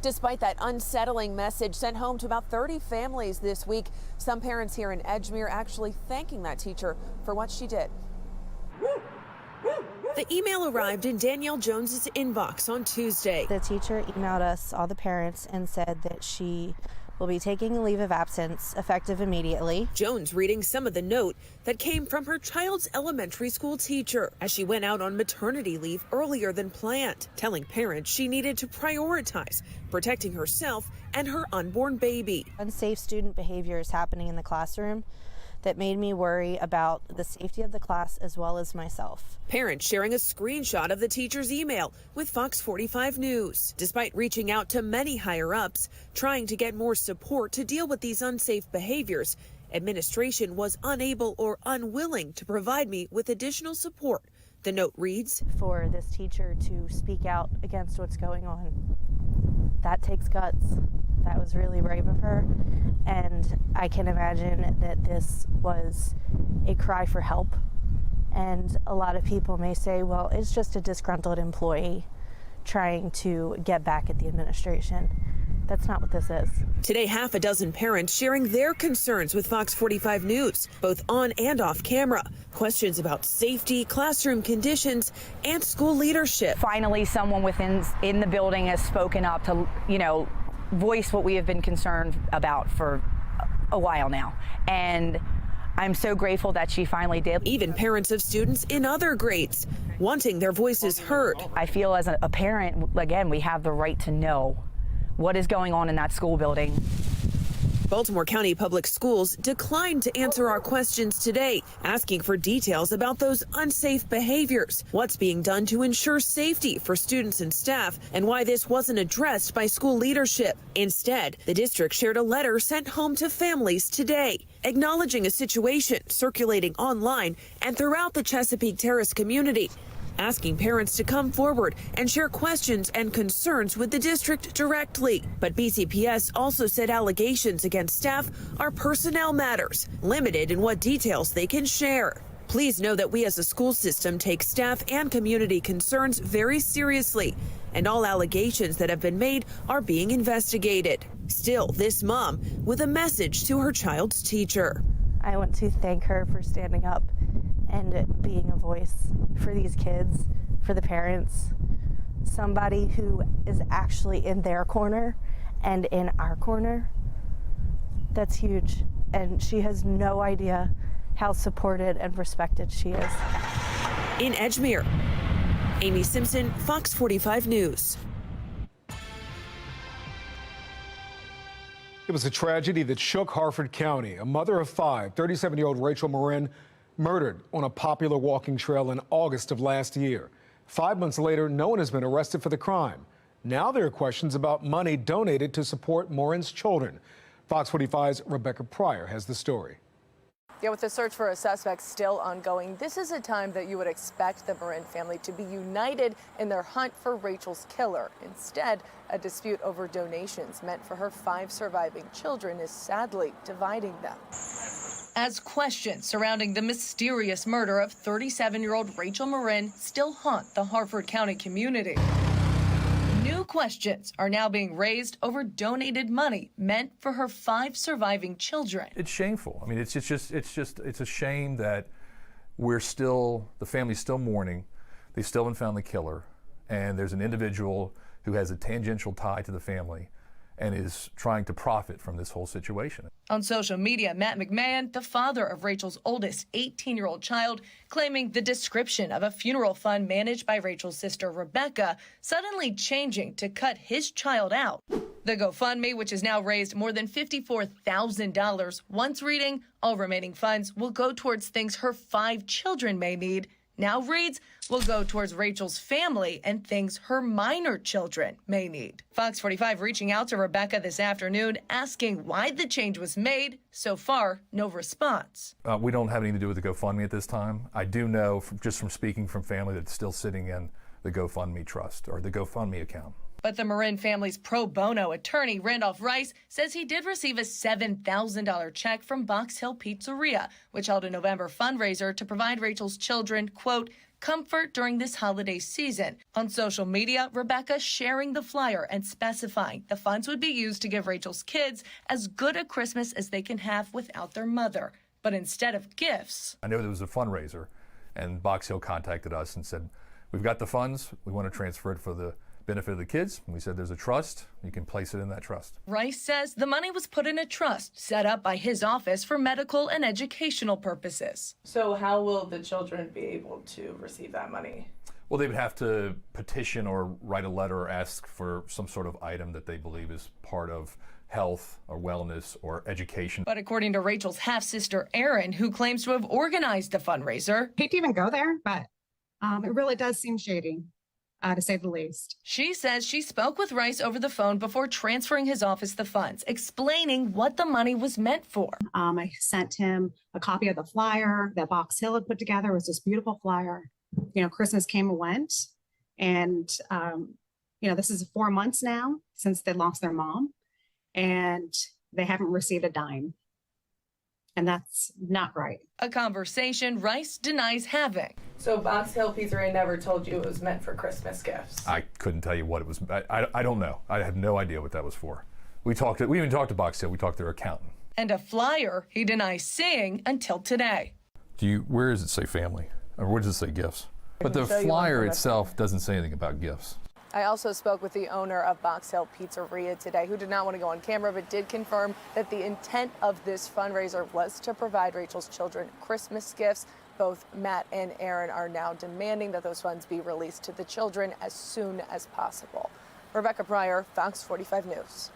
[SPEAKER 7] Despite that unsettling message sent home to about 30 families this week, some parents here in Edgemere actually thanking that teacher for what she did. The email arrived in Danielle Jones's inbox on Tuesday.
[SPEAKER 2] The teacher emailed us, all the parents, and said that she will be taking a leave of absence effective immediately.
[SPEAKER 7] Jones reading some of the note that came from her child's elementary school teacher as she went out on maternity leave earlier than planned, telling parents she needed to prioritize protecting herself and her unborn baby.
[SPEAKER 2] Unsafe student behavior is happening in the classroom that made me worry about the safety of the class as well as myself.
[SPEAKER 7] Parents sharing a screenshot of the teacher's email with Fox 45 News. Despite reaching out to many higher-ups, trying to get more support to deal with these unsafe behaviors, administration was unable or unwilling to provide me with additional support. The note reads,
[SPEAKER 2] for this teacher to speak out against what's going on, that takes guts. That was really brave of her, and I can imagine that this was a cry for help. And a lot of people may say, well, it's just a disgruntled employee trying to get back at the administration. That's not what this is.
[SPEAKER 7] Today, half a dozen parents sharing their concerns with Fox 45 News, both on and off camera. Questions about safety, classroom conditions, and school leadership.
[SPEAKER 11] Finally, someone in the building has spoken up to, voice what we have been concerned about for a while now. And I'm so grateful that she finally did.
[SPEAKER 7] Even parents of students in other grades wanting their voices heard.
[SPEAKER 11] I feel as a parent, again, we have the right to know what is going on in that school building.
[SPEAKER 7] Baltimore County Public Schools declined to answer our questions today, asking for details about those unsafe behaviors, what's being done to ensure safety for students and staff, and why this wasn't addressed by school leadership. Instead, the district shared a letter sent home to families today, acknowledging a situation circulating online and throughout the Chesapeake Terrace community, asking parents to come forward and share questions and concerns with the district directly. But BCPS also said allegations against staff are personnel matters, limited in what details they can share. Please know that we as a school system take staff and community concerns very seriously, and all allegations that have been made are being investigated. Still, this mom with a message to her child's teacher.
[SPEAKER 2] I want to thank her for standing up and being a voice for these kids, for the parents, somebody who is actually in their corner and in our corner. That's huge. And she has no idea how supported and respected she is.
[SPEAKER 7] In Edgemere, Amy Simpson, Fox 45 News.
[SPEAKER 4] It was a tragedy that shook Harford County. A mother of 5, 37-year-old Rachel Morin, murdered on a popular walking trail in August of last year. 5 months later, no one has been arrested for the crime. Now there are questions about money donated to support Morin's children. Fox 45's Rebecca Pryor has the story.
[SPEAKER 13] Yeah, with the search for a suspect still ongoing, this is a time that you would expect the Morin family to be united in their hunt for Rachel's killer. Instead, a dispute over donations meant for her 5 surviving children is sadly dividing them.
[SPEAKER 7] As questions surrounding the mysterious murder of 37-year-old Rachel Morin still haunt the Harford County community. New questions are now being raised over donated money meant for her 5 surviving children.
[SPEAKER 14] It's shameful. I mean, it's a shame that the family's still mourning. They still haven't found the killer, and there's an individual who has a tangential tie to the family and is trying to profit from this whole situation.
[SPEAKER 7] On social media, Matt McMahon, the father of Rachel's oldest 18-year-old child, claiming the description of a funeral fund managed by Rachel's sister Rebecca suddenly changing to cut his child out. The GoFundMe, which has now raised more than $54,000, once reading, all remaining funds will go towards things her 5 children may need, now reads, will go towards Rachel's family and things her minor children may need. Fox 45 reaching out to Rebecca this afternoon, asking why the change was made. So far, no response.
[SPEAKER 14] We don't have anything to do with the GoFundMe at this time. I do know, just from speaking from family, that's still sitting in the GoFundMe trust or the GoFundMe account.
[SPEAKER 15] But the Morin family's pro bono attorney, Randolph Rice, says he did receive a $7,000 check from Box Hill Pizzeria, which held a November fundraiser to provide Rachel's children, quote, comfort during this holiday season. On social media, Rebecca sharing the flyer and specifying the funds would be used to give Rachel's kids as good a Christmas as they can have without their mother. But instead of gifts,
[SPEAKER 14] I know there was a fundraiser, and Box Hill contacted us and said, we've got the funds, we want to transfer it for the benefit of the kids. And we said there's a trust, you can place it in that trust.
[SPEAKER 15] Rice says the money was put in a trust set up by his office for medical and educational purposes.
[SPEAKER 17] So how will the children be able to receive that money?
[SPEAKER 14] Well, they would have to petition or write a letter or ask for some sort of item that they believe is part of health or wellness or education.
[SPEAKER 15] But according to Rachel's half-sister, Erin, who claims to have organized the fundraiser,
[SPEAKER 20] hate to even go there, but it really does seem shady. To say the least.
[SPEAKER 15] She says she spoke with Rice over the phone before transferring his office the funds, explaining what the money was meant for.
[SPEAKER 20] I sent him a copy of the flyer that Box Hill had put together. It was this beautiful flyer. You know, Christmas came and went. And, you know, this is 4 months now since they lost their mom. And they haven't received a dime. And that's not right.
[SPEAKER 15] A conversation Rice denies having.
[SPEAKER 17] So Box Hill Pizzeria never told you it was meant for Christmas gifts?
[SPEAKER 14] I couldn't tell you what it was. I don't know. I have no idea what that was for. We even talked to Box Hill. We talked to their accountant.
[SPEAKER 15] And a flyer he denies seeing until today.
[SPEAKER 14] Where does it say family? Or where does it say gifts? But the flyer itself doesn't say anything about gifts.
[SPEAKER 13] I also spoke with the owner of Box Hill Pizzeria today, who did not want to go on camera, but did confirm that the intent of this fundraiser was to provide Rachel's children Christmas gifts. Both Matt and Erin are now demanding that those funds be released to the children as soon as possible. Rebecca Pryor, Fox 45 News.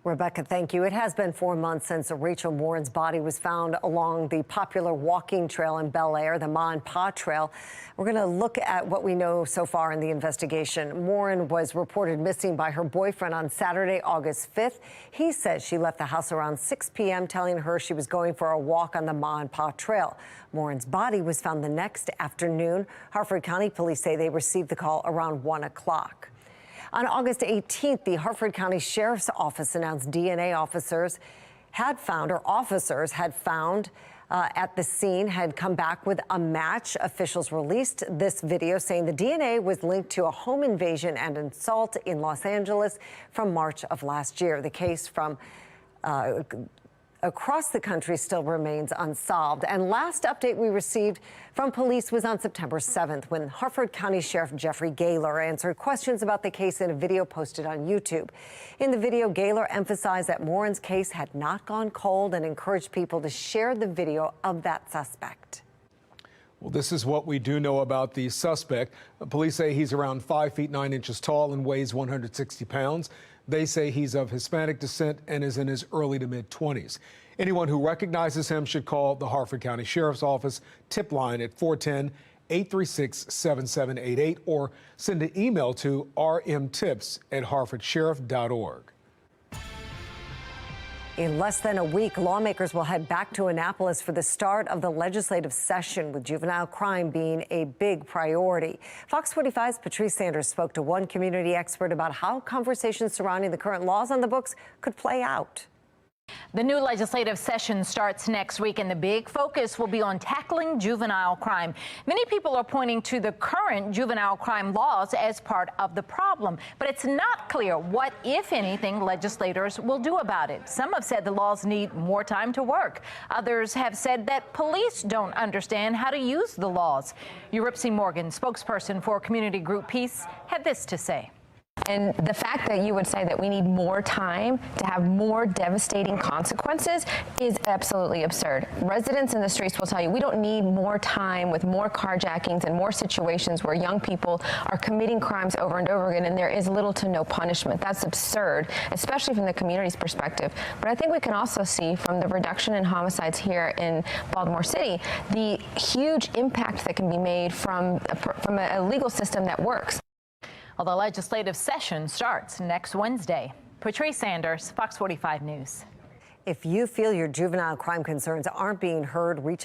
[SPEAKER 1] Rebecca, thank you. It has been 4 months since Rachel Morin's body was found along the popular walking trail in Bel Air, the Ma and Pa Trail. We're going to look at what we know so far in the investigation. Morin was reported missing by her boyfriend on Saturday, August 5th. He says she left the house around 6 p.m., telling her she was going for a walk on the Ma and Pa Trail. Morin's body was found the next afternoon. Harford County Police say they received the call around 1 o'clock. On August 18th, the Harford County Sheriff's Office announced DNA officers had found at the scene had come back with a match. Officials released this video saying the DNA was linked to a home invasion and assault in Los Angeles from March of last year. The case from across the country still remains unsolved. And last update we received from police was on September 7th when Harford County Sheriff Jeffrey Gaylor answered questions about the case in a video posted on YouTube. In the video, Gaylor emphasized that Morin's case had not gone cold and encouraged people to share the video of that suspect.
[SPEAKER 4] Well, this is what we do know about the suspect. Police say he's around 5 feet 9 inches tall and weighs 160 pounds. They say he's of Hispanic descent and is in his early to mid-20s. Anyone who recognizes him should call the Harford County Sheriff's Office tip line at 410-836-7788 or send an email to rmtips@harfordsheriff.org.
[SPEAKER 1] In less than a week, lawmakers will head back to Annapolis for the start of the legislative session, with juvenile crime being a big priority. Fox 45's Patrice Sanders spoke to one community expert about how conversations surrounding the current laws on the books could play out.
[SPEAKER 23] The new legislative session starts next week, and the big focus will be on tackling juvenile crime. Many people are pointing to the current juvenile crime laws as part of the problem, but it's not clear what, if anything, legislators will do about it. Some have said the laws need more time to work. Others have said that police don't understand how to use the laws. Eurypsy Morgan, spokesperson for community group Peace, had this to say.
[SPEAKER 24] And the fact that you would say that we need more time to have more devastating consequences is absolutely absurd. Residents in the streets will tell you we don't need more time with more carjackings and more situations where young people are committing crimes over and over again and there is little to no punishment. That's absurd, especially from the community's perspective. But I think we can also see from the reduction in homicides here in Baltimore City the huge impact that can be made from a legal system that works.
[SPEAKER 23] Well, the legislative session starts next Wednesday. Patrice Sanders, Fox 45 News.
[SPEAKER 1] If you feel your juvenile crime concerns aren't being heard, reach out.